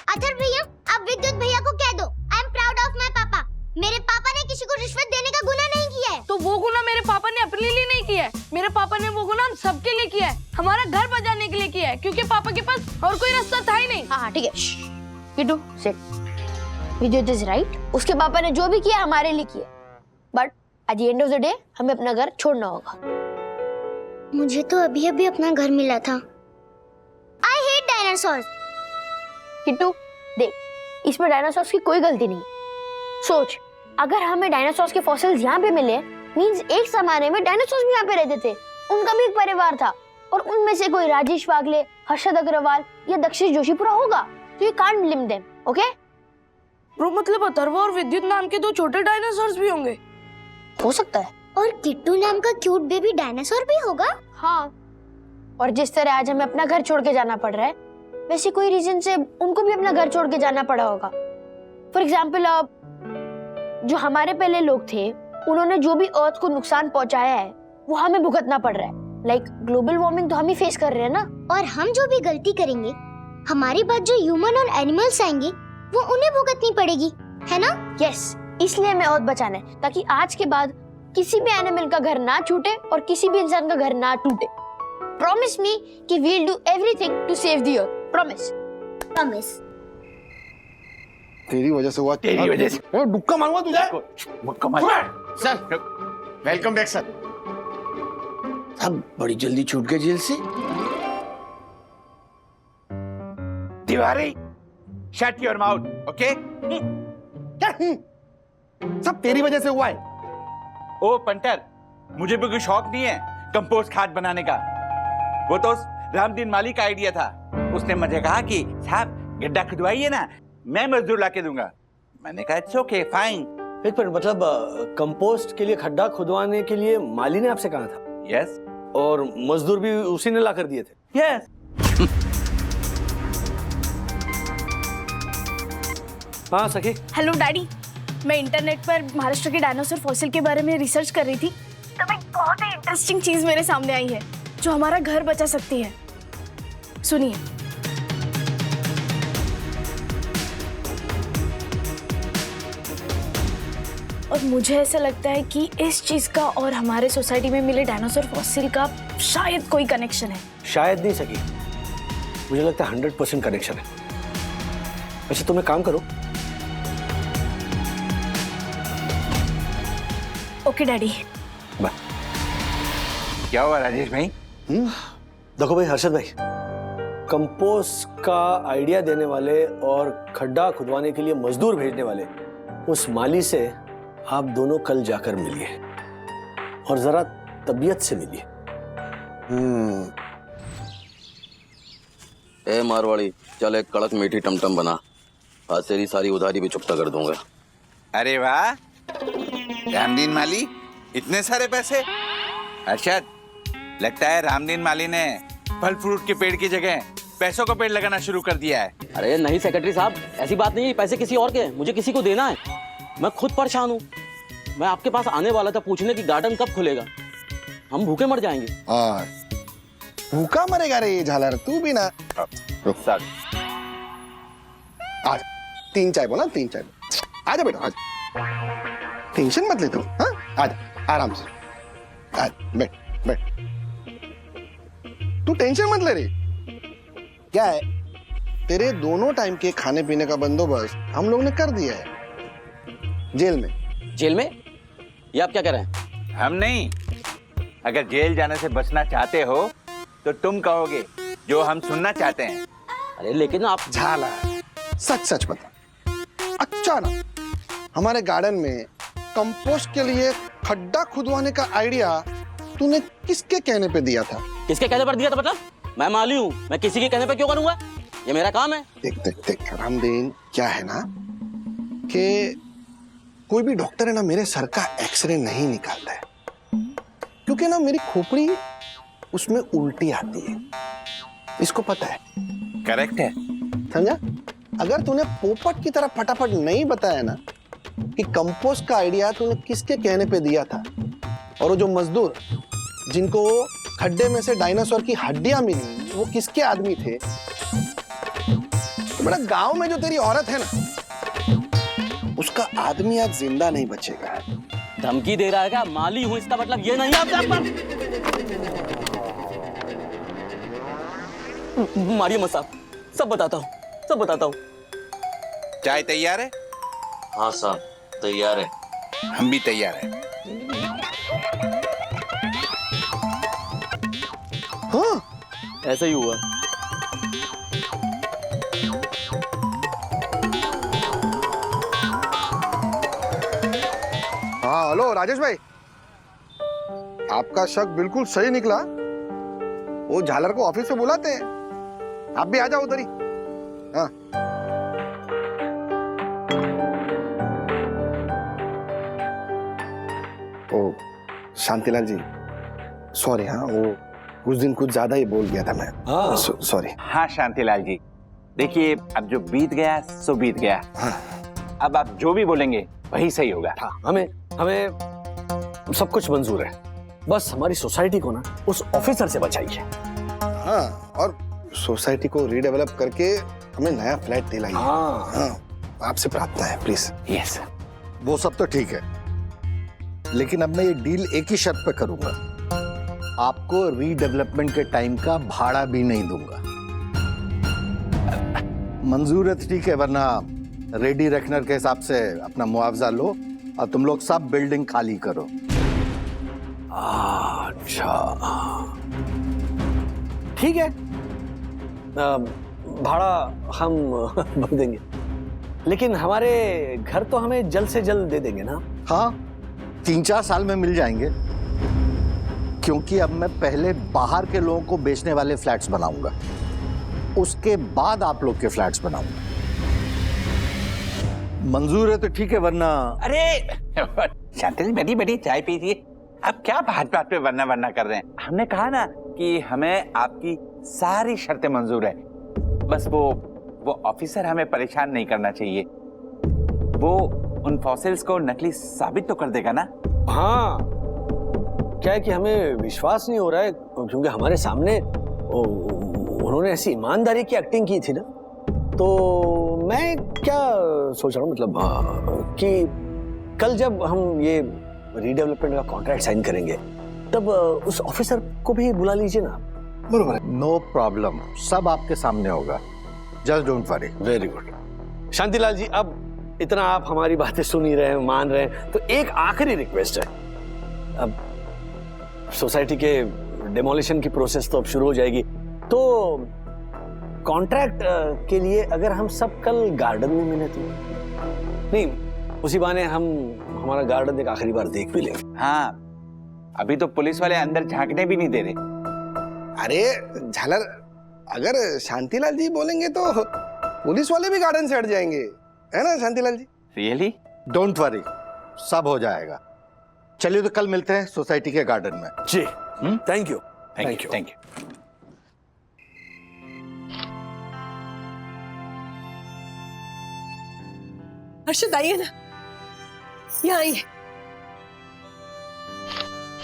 अथर्व भैया, आप विद्युत भैया को कह दो, I am proud of my पापा। मेरे पापा ने किसी को रिश्वत देने का गुनाह नहीं किया है। तो वो गुनाह मेरे पापा ने अपने लिए नहीं किया है, मेरे पापा ने वो गुनाह हम सबके लिए किया है, हमारा घर बचाने के लिए किया है, क्योंकि पापा के पास और कोई रास्ता था ही नहीं। हाँ ठीक है, किट्टू सिट। विद्युत इज राइट, उसके पापा ने जो भी किया हमारे लिए किया, but at the end of the day हमें अपना घर छोड़ना होगा। मुझे तो अभी अभी अपना घर मिला था। I hate dinosaurs. किट्टू देख, इसमें डायनासोर्स की कोई गलती नहीं। सोच, अगर हमें डायनासोर्स के फॉसिल्स यहाँ पे मिले, मींस एक जमाने में डायनासोर्स भी यहाँ पे रहते थे, उनका भी एक परिवार था, और उनमें से कोई राजेश वागले, हर्षद अग्रवाल या दक्षिश जोशीपुरा होगा, तो you can't blame them, okay? Bro, मतलब अथर्व और विद्युत नाम के दो छोटे डायनासोर्स भी होंगे? हो सकता है। और किट्टू नाम का क्यूट बेबी डायनासोर भी होगा। हाँ, और जिस तरह आज हमें अपना घर छोड़ के जाना पड़ रहा है, वैसे कोई रीजन से उनको भी अपना घर छोड़ के जाना पड़ा होगा। फॉर एग्जाम्पल, जो हमारे पहले लोग थे, उन्होंने जो भी अर्थ को नुकसान पहुंचाया है वो हमें भुगतना पड़ रहा है। लाइक ग्लोबल वार्मिंग तो हम ही फेस कर रहे हैं ना। और हम जो भी गलती करेंगे, हमारे बाद जो ह्यूमन और एनिमल्स आएंगे वो उन्हें भुगतनी पड़ेगी, है ना? यस, इसलिए हमें अर्थ बचाना है, ताकि आज के बाद किसी भी एनिमल का घर ना छूटे और किसी भी इंसान का घर ना टूटे। प्रॉमिस मी कि we will do everything to save the earth. Promise. Promise. तेरी वजह से हुआ। तेरी वजह से। डुक्का मारूंगा तुझे। मुक्का मार। Sir, welcome back sir. अब बड़ी जल्दी छूट गए जेल से। Tiwari, shut your mouth, okay? क्या? सब तेरी वजह से हुआ है। ओ पंटर, मुझे भी कोई शौक नहीं है कंपोस्ट खाद बनाने का। वो तो रामदीन माली का आइडिया था। उसने मुझे कहा कि साहब गड्ढा खुदवाइए ना, मैं मजदूर लाके दूंगा। मैंने कहा इट्स ओके, फाइन। एक मिनट, मतलब कंपोस्ट के लिए खड्डा खुदवाने के लिए माली ने आपसे कहा था? यस। और मजदूर भी उसी ने ला कर दिए थे? यस। हाँ सखी। हेलो डैडी, मैं इंटरनेट पर महाराष्ट्र के डायनासोर फॉसिल के बारे में रिसर्च कर रही थी, तब एक बहुत ही इंटरेस्टिंग चीज मेरे सामने आई है जो हमारा घर बचा सकती है। सुनिए। और मुझे ऐसा लगता है कि इस चीज का और हमारे सोसाइटी में मिले डायनासोर फॉसिल का शायद कोई कनेक्शन है। शायद नहीं सकी, मुझे लगता है 100% कनेक्शन है। अच्छा तुम एक काम करो। Okay daddy. क्या हुआ राजेश भाई? देखो भाई हर्षद भाई, कंपोस्ट का आइडिया देने वाले और खड्डा खुदवाने के लिए मजदूर भेजने वाले उस माली से आप दोनों कल जाकर मिलिए और जरा तबीयत से मिलिए। ए मारवाड़ी, चल एक कड़क मीठी टमटम बना, आज तेरी सारी उधारी भी चुकता कर दूंगा। अरे वाह रामदीन माली, इतने सारे पैसे। अर्शद, लगता है रामदीन माली ने फल फ्रूट के पेड़ की जगह पैसों का पेड़ लगाना शुरू कर दिया है। अरे नहीं सेक्रेटरी साहब, ऐसी बात नहीं है, पैसे किसी और के हैं, मुझे किसी को देना है। मैं खुद परेशान हूँ। मैं आपके पास आने वाला था पूछने कि गार्डन कब खुलेगा, हम भूखे मर जाएंगे। भूखा मरेगा रे ये झालर, तू भी ना। रुक सर, आज 3 चाय बोला, 3 चाय। आजा बेटा आजा, टेंशन मत ले तू। हाँ आजा आराम से, आज बैठ बैठ, तू टेंशन मत ले रे। क्या है, तेरे दोनों टाइम के खाने पीने का बंदोबस्त हम लोग ने कर दिया है जेल में। जेल में? ये आप क्या कह रहे हैं? हम नहीं, अगर जेल जाने से बचना चाहते हो तो तुम कहोगे जो हम सुनना चाहते हैं। अरे लेकिन आप झाला, सच सच बता, अच्छा ना हमारे गार्डन में कंपोस्ट के लिए खड्डा खुदवाने का आइडिया तूने किसके कहने पे दिया था? किसके कहने पर दिया था? मतलब मैं माली हूँ, मैं किसी के कहने पे क्यों करूंगा? ये मेरा काम है। देख देख देख रामदीन, क्या है ना कि कोई भी डॉक्टर है ना मेरे सर का एक्सरे नहीं निकालता है, क्योंकि ना मेरी खोपड़ी उसमें उल्टी आती है, इसको पता है। करेक्ट है, समझा? अगर तूने पोपट की तरह फटाफट नहीं बताया ना कि कंपोस्ट का आइडिया तूने किसके कहने पे दिया था, और वो जो मजदूर जिनको खड्डे में से डायनासोर की हड्डियां मिली वो किसके आदमी थे, तो बड़ा गांव में जो तेरी औरत है ना उसका आदमी आज जिंदा नहीं बचेगा। धमकी दे रहा है क्या? माली हूँ इसका मतलब ये नहीं आप मारिए मत साहब, सब बताता हूँ, सब बताता हूँ। चाय तैयार है? हाँ साहब तैयार है। हम भी तैयार हैं। हाँ ऐसा ही हुआ। हाँ हेलो राजेश भाई, आपका शक बिल्कुल सही निकला। वो झालर को ऑफिस में बुलाते हैं, आप भी आ जाओ उधर ही। हाँ ओ शांतिलाल जी, सॉरी। हाँ वो उस दिन कुछ ज्यादा ही बोल गया था मैं। सॉरी। हाँ शांतिलाल जी, देखिए अब जो बीत गया सो बीत गया। अब आप जो भी बोलेंगे वही सही होगा। हमें हमें सब कुछ मंजूर है, बस हमारी सोसाइटी को ना उस ऑफिसर से बचाइए। हाँ, और सोसाइटी को रीडेवलप करके हमें नया फ्लैट दिलाइए। हाँ, आपसे प्रार्थना है प्लीज। यस। वो सब तो ठीक है, लेकिन अब मैं ये डील एक ही शर्त पे करूंगा, आपको रीडेवलपमेंट के टाइम का भाड़ा भी नहीं दूंगा। मंजूर है तो ठीक है, वरना रेडी रेकनर के हिसाब से अपना मुआवजा लो और तुम लोग सब बिल्डिंग खाली करो। अच्छा ठीक है, भाड़ा हम भर देंगे, लेकिन हमारे घर तो हमें जल्द से जल्द दे देंगे ना? हाँ, 3-4 साल में मिल जाएंगे, क्योंकि अब मैं पहले बाहर के लोगों को बेचने वाले फ्लैट्स बनाऊंगा, उसके बाद आप लोग के फ्लैट्स बनाऊंगा। मंजूर है तो ठीक है, वरना अरे शांति बैठी बैठी चाय पीजिए। अब क्या बात बात पे वरना वरना कर रहे हैं? हमने कहा ना कि हमें आपकी सारी शर्तें मंजूर है, बस वो ऑफिसर हमें परेशान नहीं करना चाहिए। वो उन फॉसिल्स को नकली साबित तो कर देगा ना? हाँ, क्या है कि हमें विश्वास नहीं हो रहा है, क्योंकि हमारे सामने उन्होंने ऐसी ईमानदारी की एक्टिंग की थी ना। तो मैं क्या सोच रहा हूँ, मतलब कि कल जब हम ये रीडेवलपमेंट का कॉन्ट्रैक्ट साइन करेंगे तब उस ऑफिसर को भी बुला लीजिए ना। बरोबर, नो प्रॉब्लम, सब आपके सामने होगा, just don't worry. Very good. Shantilal ji, अब इतना आप हमारी बातें सुन ही रहे हैं, मान रहे हैं, तो एक आखिरी रिक्वेस्ट है। अब सोसाइटी के डेमोलिशन की प्रोसेस तो अब शुरू हो जाएगी, तो कॉन्ट्रैक्ट के लिए अगर हम सब कल गार्डन में मिले तो नहीं, उसी बहाने हम हमारा गार्डन एक आखिरी बार देख भी ले। हाँ, अभी तो पुलिस वाले अंदर झांकने भी नहीं दे रहे। अरे झालर, अगर शांतिलाल जी बोलेंगे तो पुलिस वाले भी गार्डन से हट जाएंगे, है ना शांतिलाल जी? रियली? डोंट वरी, सब हो जाएगा। चलिए तो कल मिलते हैं सोसाइटी के गार्डन में। जी, thank you. Thank you, thank you. Harshad आइए ना, यहाँ आइए।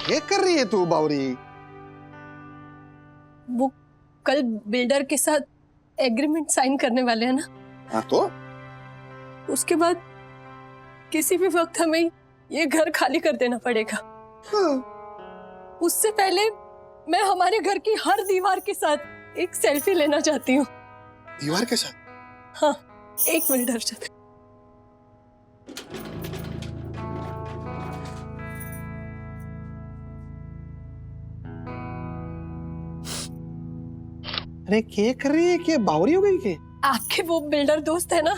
ये कर रही है तू बावरी? वो कल बिल्डर के साथ एग्रीमेंट साइन करने वाले हैं ना? हाँ, तो उसके बाद किसी भी वक्त हमें ये घर खाली कर देना पड़ेगा। उससे पहले मैं हमारे घर की हर दीवार के साथ एक सेल्फी लेना चाहती हूँ। दीवार के साथ? हाँ, एक मिनट हर्षद। अरे क्या कर रही है, क्या बावरी हो गई के? आपके वो बिल्डर दोस्त है ना,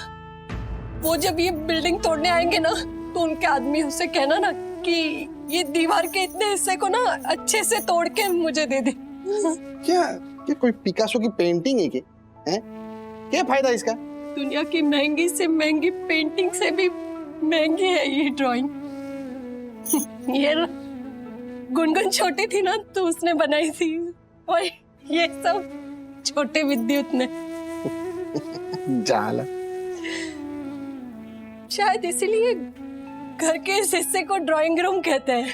वो जब ये बिल्डिंग तोड़ने आएंगे ना, तो उनके आदमी उससे कहना ना कि ये दीवार के इतने हिस्से को ना अच्छे से तोड़ के मुझे दे दे। क्या कोई पिकासो की पेंटिंग है हैं? क्या फायदा इसका? दुनिया की महंगी से महंगी पेंटिंग से भी महंगी है ये ड्राइंग। ये गुनगुन छोटी थी ना तो उसने बनाई थी, और ये सब छोटे विद्युत ने। जाला। शायद इसीलिए घर के इस हिस्से को ड्राइंग रूम कहते हैं,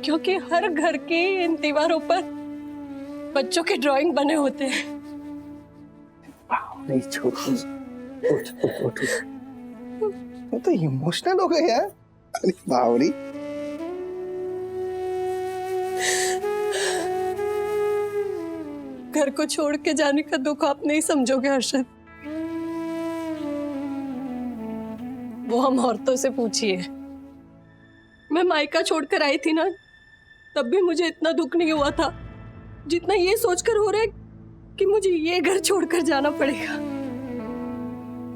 क्योंकि हर घर की इन दीवारों पर बच्चों के ड्राइंग बने होते हैं। नहीं छोटी, तो इमोशनल हो गए यार। अरे बावरी, घर को छोड़ के जाने का दुख आप नहीं समझोगे हर्षद। वो हम औरतों से पूछिए। मैं मायका छोड़कर आई थी ना, तब भी मुझे इतना दुख नहीं हुआ था जितना ये सोचकर हो रहा है कि मुझे ये घर छोड़कर जाना पड़ेगा।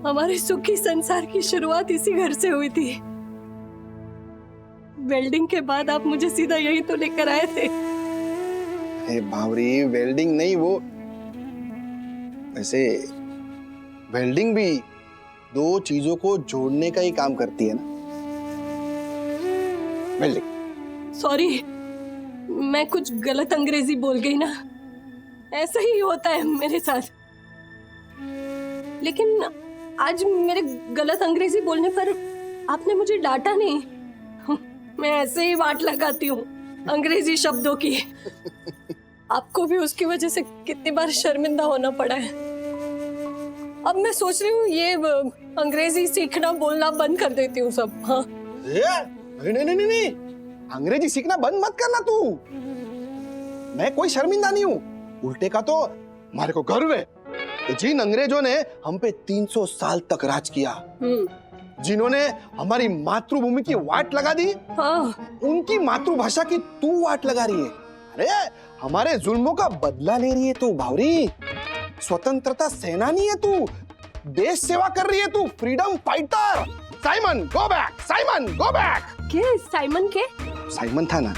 हमारे सुखी संसार की शुरुआत इसी घर से हुई थी। वेल्डिंग के बाद आप मुझे सीधा यहीं तो लेकर आए थे। अरे बावरी, वेल्डिंग नहीं, वो वैसे वेल्डिंग भी दो चीजों को जोड़ने का ही काम करती है ना। वेल्डिंग। सॉरी, मैं कुछ गलत अंग्रेजी बोल गई ना, ऐसा ही होता है मेरे साथ। लेकिन आज मेरे गलत अंग्रेजी बोलने पर आपने मुझे डांटा नहीं। मैं ऐसे ही वाट लगाती हूँ अंग्रेजी शब्दों की। आपको भी उसकी वजह से कितनी बार शर्मिंदा होना पड़ा है। अब मैं सोच रही हूँ ये अंग्रेजी सीखना बोलना बंद कर देती हूँ सब। हाँ नहीं, अंग्रेजी सीखना बंद मत करना तू। मैं कोई शर्मिंदा नहीं हूँ, उल्टे का तो हमारे को गर्व है कि जिन अंग्रेजों ने हम पे 300 साल तक राज किया, जिन्होंने हमारी मातृभूमि की वाट लगा दी, उनकी मातृभाषा की तू वाट लगा रही है। अरे हमारे जुल्मों का बदला ले रही है तू भावरी, स्वतंत्रता सेनानी है तू, देश सेवा कर रही है तू, freedom fighter. Simon go back, Simon go back. के साइमन के? साइमन था ना।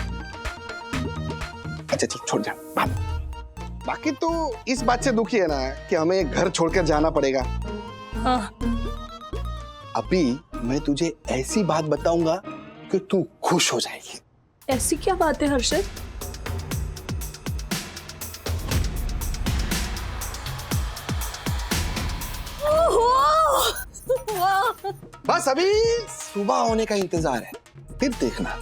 अच्छा चल छोड़ जा बात। बाकी तो इस बात से दुखी है ना कि हमें घर छोड़कर जाना पड़ेगा। हाँ। अभी मैं तुझे ऐसी बात बताऊंगा कि तू खुश हो जाएगी। ऐसी क्या बात है हर्षद? बस अभी सुबह होने का इंतजार है, फिर देखना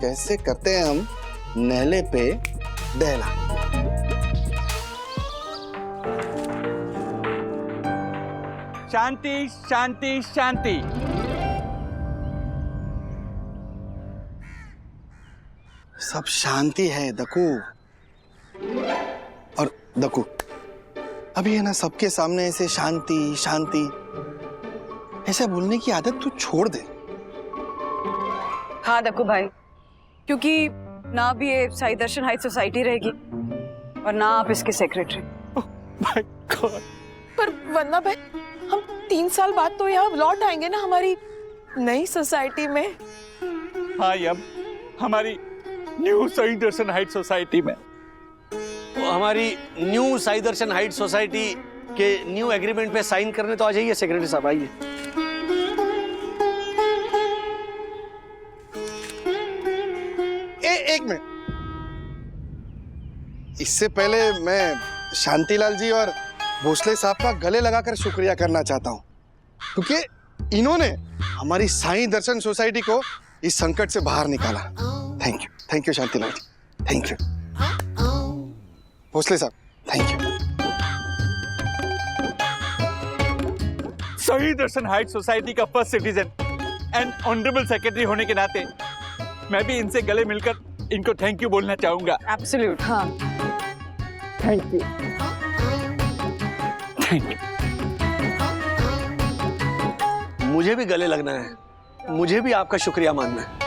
कैसे करते हैं हम नहले पे दहला। शांति शांति शांति। सब शांति है दकू। और दकू अभी है ना सबके सामने ऐसे शांति शांति ऐसा बोलने की आदत तू छोड़ दे। हाँ दक्कू भाई, क्योंकि ना भी ये साई दर्शन हाइट सोसाइटी रहेगी और ना आप इसके सेक्रेटरी। पर वरना भाई हम 3 साल बाद तो यहाँ लौट आएंगे ना हमारी नई सोसाइटी में। हाँ अब हमारी new Sai Darshan height society में। तो हमारी new Sai Darshan height society के न्यू एग्रीमेंट पे साइन करने तो आ जाइए सेक्रेटरी साहब, आइए। एक मिनट, इससे पहले मैं शांतिलाल जी और भोसले साहब का गले लगाकर शुक्रिया करना चाहता हूँ, क्योंकि इन्होंने हमारी साई दर्शन सोसाइटी को इस संकट से बाहर निकाला। Thank you Shantilal ji, thank you. Bhosle साहब thank you. Sai Darshan height society का first citizen and honourable secretary होने के नाते मैं भी इनसे गले मिलकर इनको थैंक यू बोलना चाहूंगा। एब्सोल्यूट। हाँ थैंक यू। मुझे भी गले लगना है, मुझे भी आपका शुक्रिया मानना है।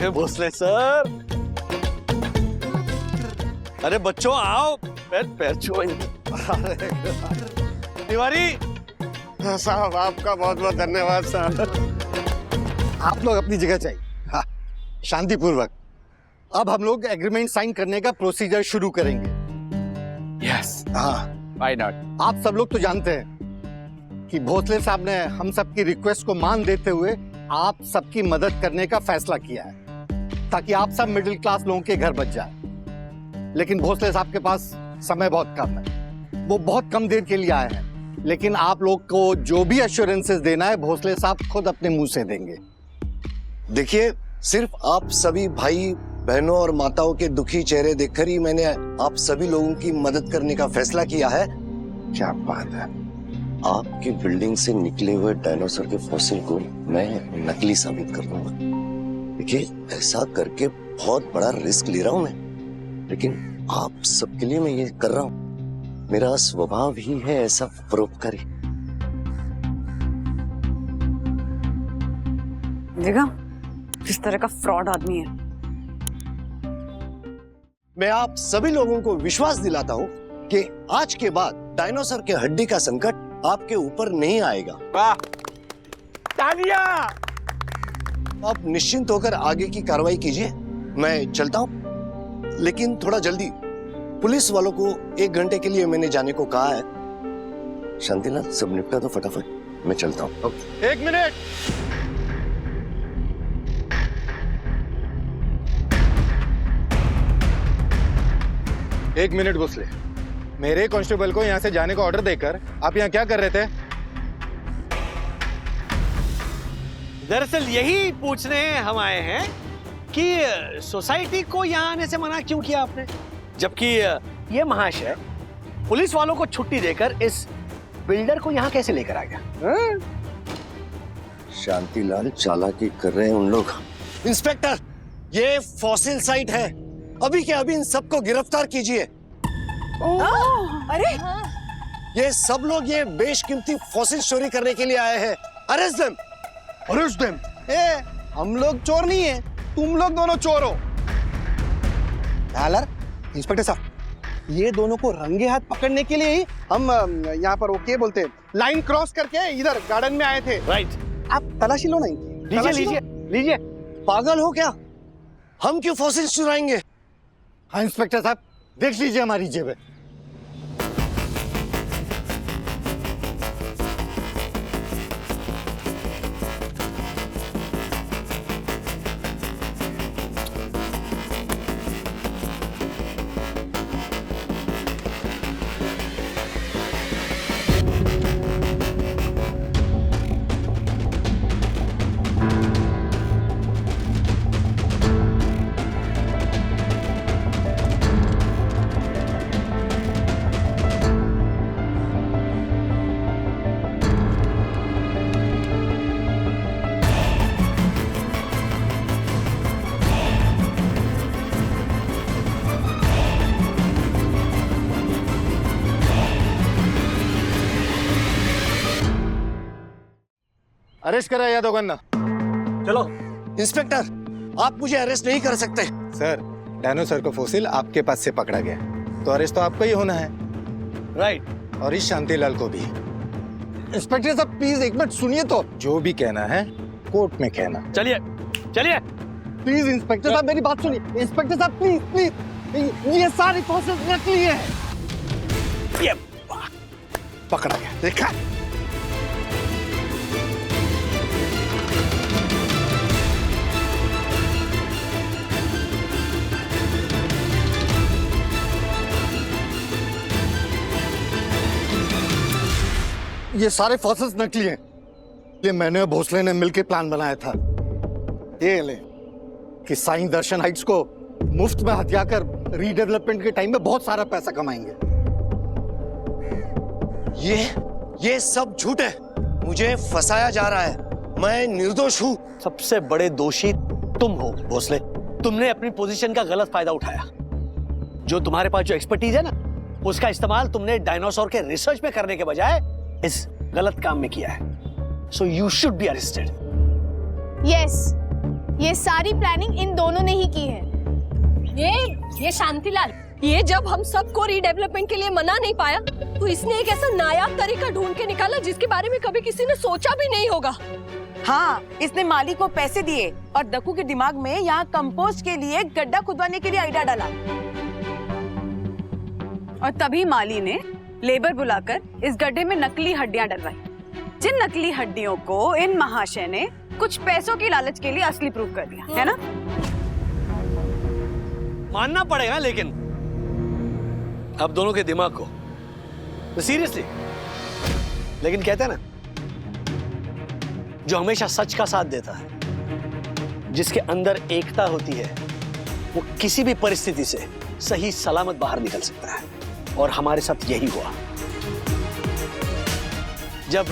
भोसले सर, अरे बच्चों आओ, पैर छुओ। तिवारी साहब आपका बहुत बहुत धन्यवाद साहब। आप लोग अपनी जगह चाहिए। हाँ, शांतिपूर्वक। अब हम लोग एग्रीमेंट साइन करने का प्रोसीजर शुरू करेंगे। यस। हाँ, व्हाई नॉट। आप सब लोग तो जानते हैं कि भोसले साहब ने हम सबकी रिक्वेस्ट को मान देते हुए आप सबकी मदद करने का फैसला किया है, ताकि आप सब मिडिल क्लास लोगों के घर बच जाए। लेकिन भोसले साहब के पास समय बहुत कम है, वो बहुत कम देर के लिए आए हैं, लेकिन आप लोग को जो भी एश्योरेंसेस देना है भोसले साहब खुद अपने मुंह से देंगे। देखिए, सिर्फ आप सभी भाई बहनों और माताओं के दुखी चेहरे देखकर ही मैंने आप सभी लोगों की मदद करने का फैसला किया है। क्या बात है। आपकी बिल्डिंग से निकले हुए डायनासोर के फॉसिल को मैं नकली साबित कर दूंगा। देखिए, ऐसा करके बहुत बड़ा रिस्क ले रहा हूं मैं, लेकिन आप सबके लिए मैं ये कर रहा हूं। मेरा स्वभाव ही है ऐसा परोपकारी। देखा किस तरह का फ्रॉड आदमी है। मैं आप सभी लोगों को विश्वास दिलाता हूं कि आज के बाद डायनासोर के हड्डी का संकट आपके ऊपर नहीं आएगा। वाह, तालियां। आप निश्चिंत होकर आगे की कार्रवाई कीजिए। मैं चलता हूं, लेकिन थोड़ा जल्दी। पुलिस वालों को 1 घंटे के लिए मैंने जाने को कहा है। शांतिलाल, सब निपटा दो फटाफट, मैं चलता हूं। 1 मिनट। एक मिनट भोसले, मेरे कांस्टेबल को यहाँ से जाने का ऑर्डर देकर आप यहाँ क्या कर रहे थे? दरअसल यही पूछने हम आए हैं कि सोसाइटी को यहाँ आने से मना क्यों किया आपने, जबकि ये महाशय पुलिस वालों को छुट्टी देकर इस बिल्डर को यहाँ कैसे लेकर आ गया? शांतिलाल, चालाकी कर रहे हैं उन लोग। इंस्पेक्टर, ये फॉसिल साइट है, अभी के अभी इन सबको गिरफ्तार कीजिए। अरे ये सब लोग ये बेशकीमती फॉसिल चोरी करने के लिए आए हैं। Arrest them, arrest them. ए, हम लोग चोर नहीं है, तुम लोग दोनों चोर हो। इंस्पेक्टर साहब, ये दोनों को रंगे हाथ पकड़ने के लिए ही हम यहाँ पर वो क्या बोलते हैं, लाइन क्रॉस करके इधर गार्डन में आए थे। राइट। आप तलाशी लो ना इनकी। लीजिए लीजिए। पागल हो क्या? हम क्यों फॉसिल चुराएंगे? हाँ इंस्पेक्टर साहब, देख लीजिए हमारी जेब है। अरेस्ट करा यादव गन्ना। चलो। इंस्पेक्टर, आप मुझे अरेस्ट नहीं कर सकते। सर, डायनोसर को फॉसिल आपके पास से पकड़ा गया, तो अरेस्ट तो आपका ही होना है। राइट। और इस शांतिलाल को भी। इंस्पेक्टर साहब प्लीज एक मिनट सुनिए तो। जो भी कहना है कोर्ट में कहना। चलिए चलिए। प्लीज इंस्पेक्टर साहब मेरी बात सुनिए। इंस्पेक्टर साहब प्लीज प्लीज, ये सारी फॉसिल्स नकली है। ये पकड़ा गया, देखा? ये सारे फॉसिल्स नकली हैं। ये मैंने और भोसले ने मिलकर प्लान बनाया था। ये ले कि साईं दर्शन हाइट्स को मुफ्त में हथियाकर रीडेवलपमेंट के टाइम में बहुत सारा पैसा कमाएंगे। ये सब झूठ है, मुझे फंसाया जा रहा है, मैं निर्दोष हूँ। सबसे बड़े दोषी तुम हो भोसले। तुमने अपनी पोजीशन का गलत फायदा उठाया। जो तुम्हारे पास जो एक्सपर्टीज है ना, उसका इस्तेमाल तुमने डायनासोर के रिसर्च में करने के बजाय इस गलत काम में किया है। So you should be arrested. Yes, ये सारी प्लानिंग इन दोनों ने ही की है। ये शांतिलाल, ये जब हम सबको रीडेवलपमेंट के लिए मना नहीं पाया, तो इसने एक ऐसा नायाब तरीका ढूंढ के निकाला जिसके बारे में कभी किसी ने सोचा भी नहीं होगा। हाँ, इसने माली को पैसे दिए और दक्कू के दिमाग में यहाँ कंपोस्ट के लिए गड्ढा खुदवाने के लिए आइडिया डाला। और तभी माली ने लेबर बुलाकर इस गड्ढे में नकली हड्डियां डलवाई, जिन नकली हड्डियों को इन महाशय ने कुछ पैसों की लालच के लिए असली प्रूव कर दिया, है ना? मानना पड़ेगा लेकिन अब दोनों के दिमाग को, तो सीरियसली। लेकिन कहते हैं ना, जो हमेशा सच का साथ देता है, जिसके अंदर एकता होती है, वो किसी भी परिस्थिति से सही सलामत बाहर निकल सकता है। और हमारे साथ यही हुआ। जब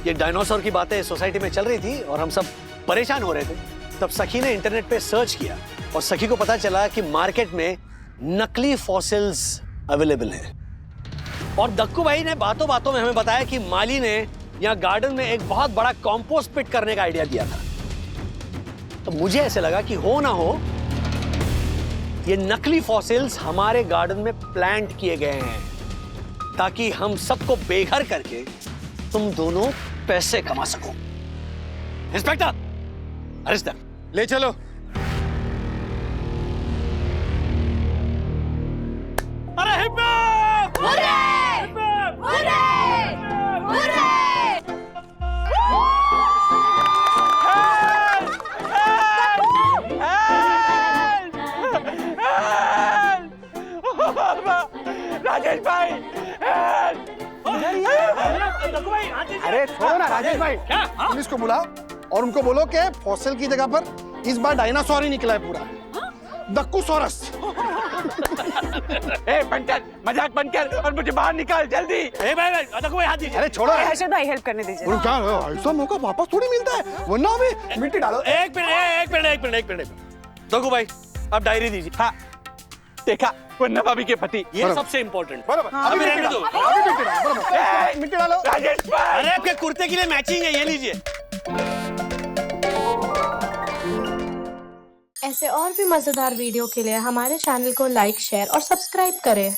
ये डायनासोर की बातें सोसाइटी में चल रही थी और हम सब परेशान हो रहे थे, तब सखी ने इंटरनेट पे सर्च किया और सखी को पता चला कि मार्केट में नकली फॉसिल्स अवेलेबल हैं। और दक्कू भाई ने बातों बातों में हमें बताया कि माली ने यहाँ गार्डन में एक बहुत बड़ा कंपोस्ट पिट करने का आइडिया दिया था। तो मुझे ऐसे लगा कि हो ना हो, ये नकली फॉसिल्स हमारे गार्डन में प्लांट किए गए हैं, ताकि हम सबको बेघर करके तुम दोनों पैसे कमा सको। Inspector, arrest them. ले चलो। अरे हिम्मत! हुर्रे! हुर्रे! हुर्रे! अरे छोड़ो ना राजेश भाई, पुलिस को बुलाओ और उनको बोलो कि फॉसिल की जगह पर इस बार डायनासोर ही निकला है पूरा, दक्कूसोरस। ए बंकर, मजाक बंद कर और मुझे बाहर निकाल जल्दी। ए भाई भाई हाथ दीजिए। अरे छोड़ो हर्षद भाई हेल्प करने दीजिए। और क्या ऐसा मौका वापस थोड़ी मिलता है, वरना अभी मिट्टी डालो। एक मिनट दक्कू भाई आप डायरी दीजिए। हाँ देखा, वरना भाभी के पति। ये सबसे इम्पोर्टेंट। अभी मिट्टी डालो, अभी मिट्टी डालो, बराबर। मिट्टी डालो। राजेश भाई, अरे आपके कुर्ते के लिए मैचिंग है, ये लीजिए। ऐसे और भी मजेदार वीडियो के लिए हमारे चैनल को लाइक, शेयर और सब्सक्राइब करें।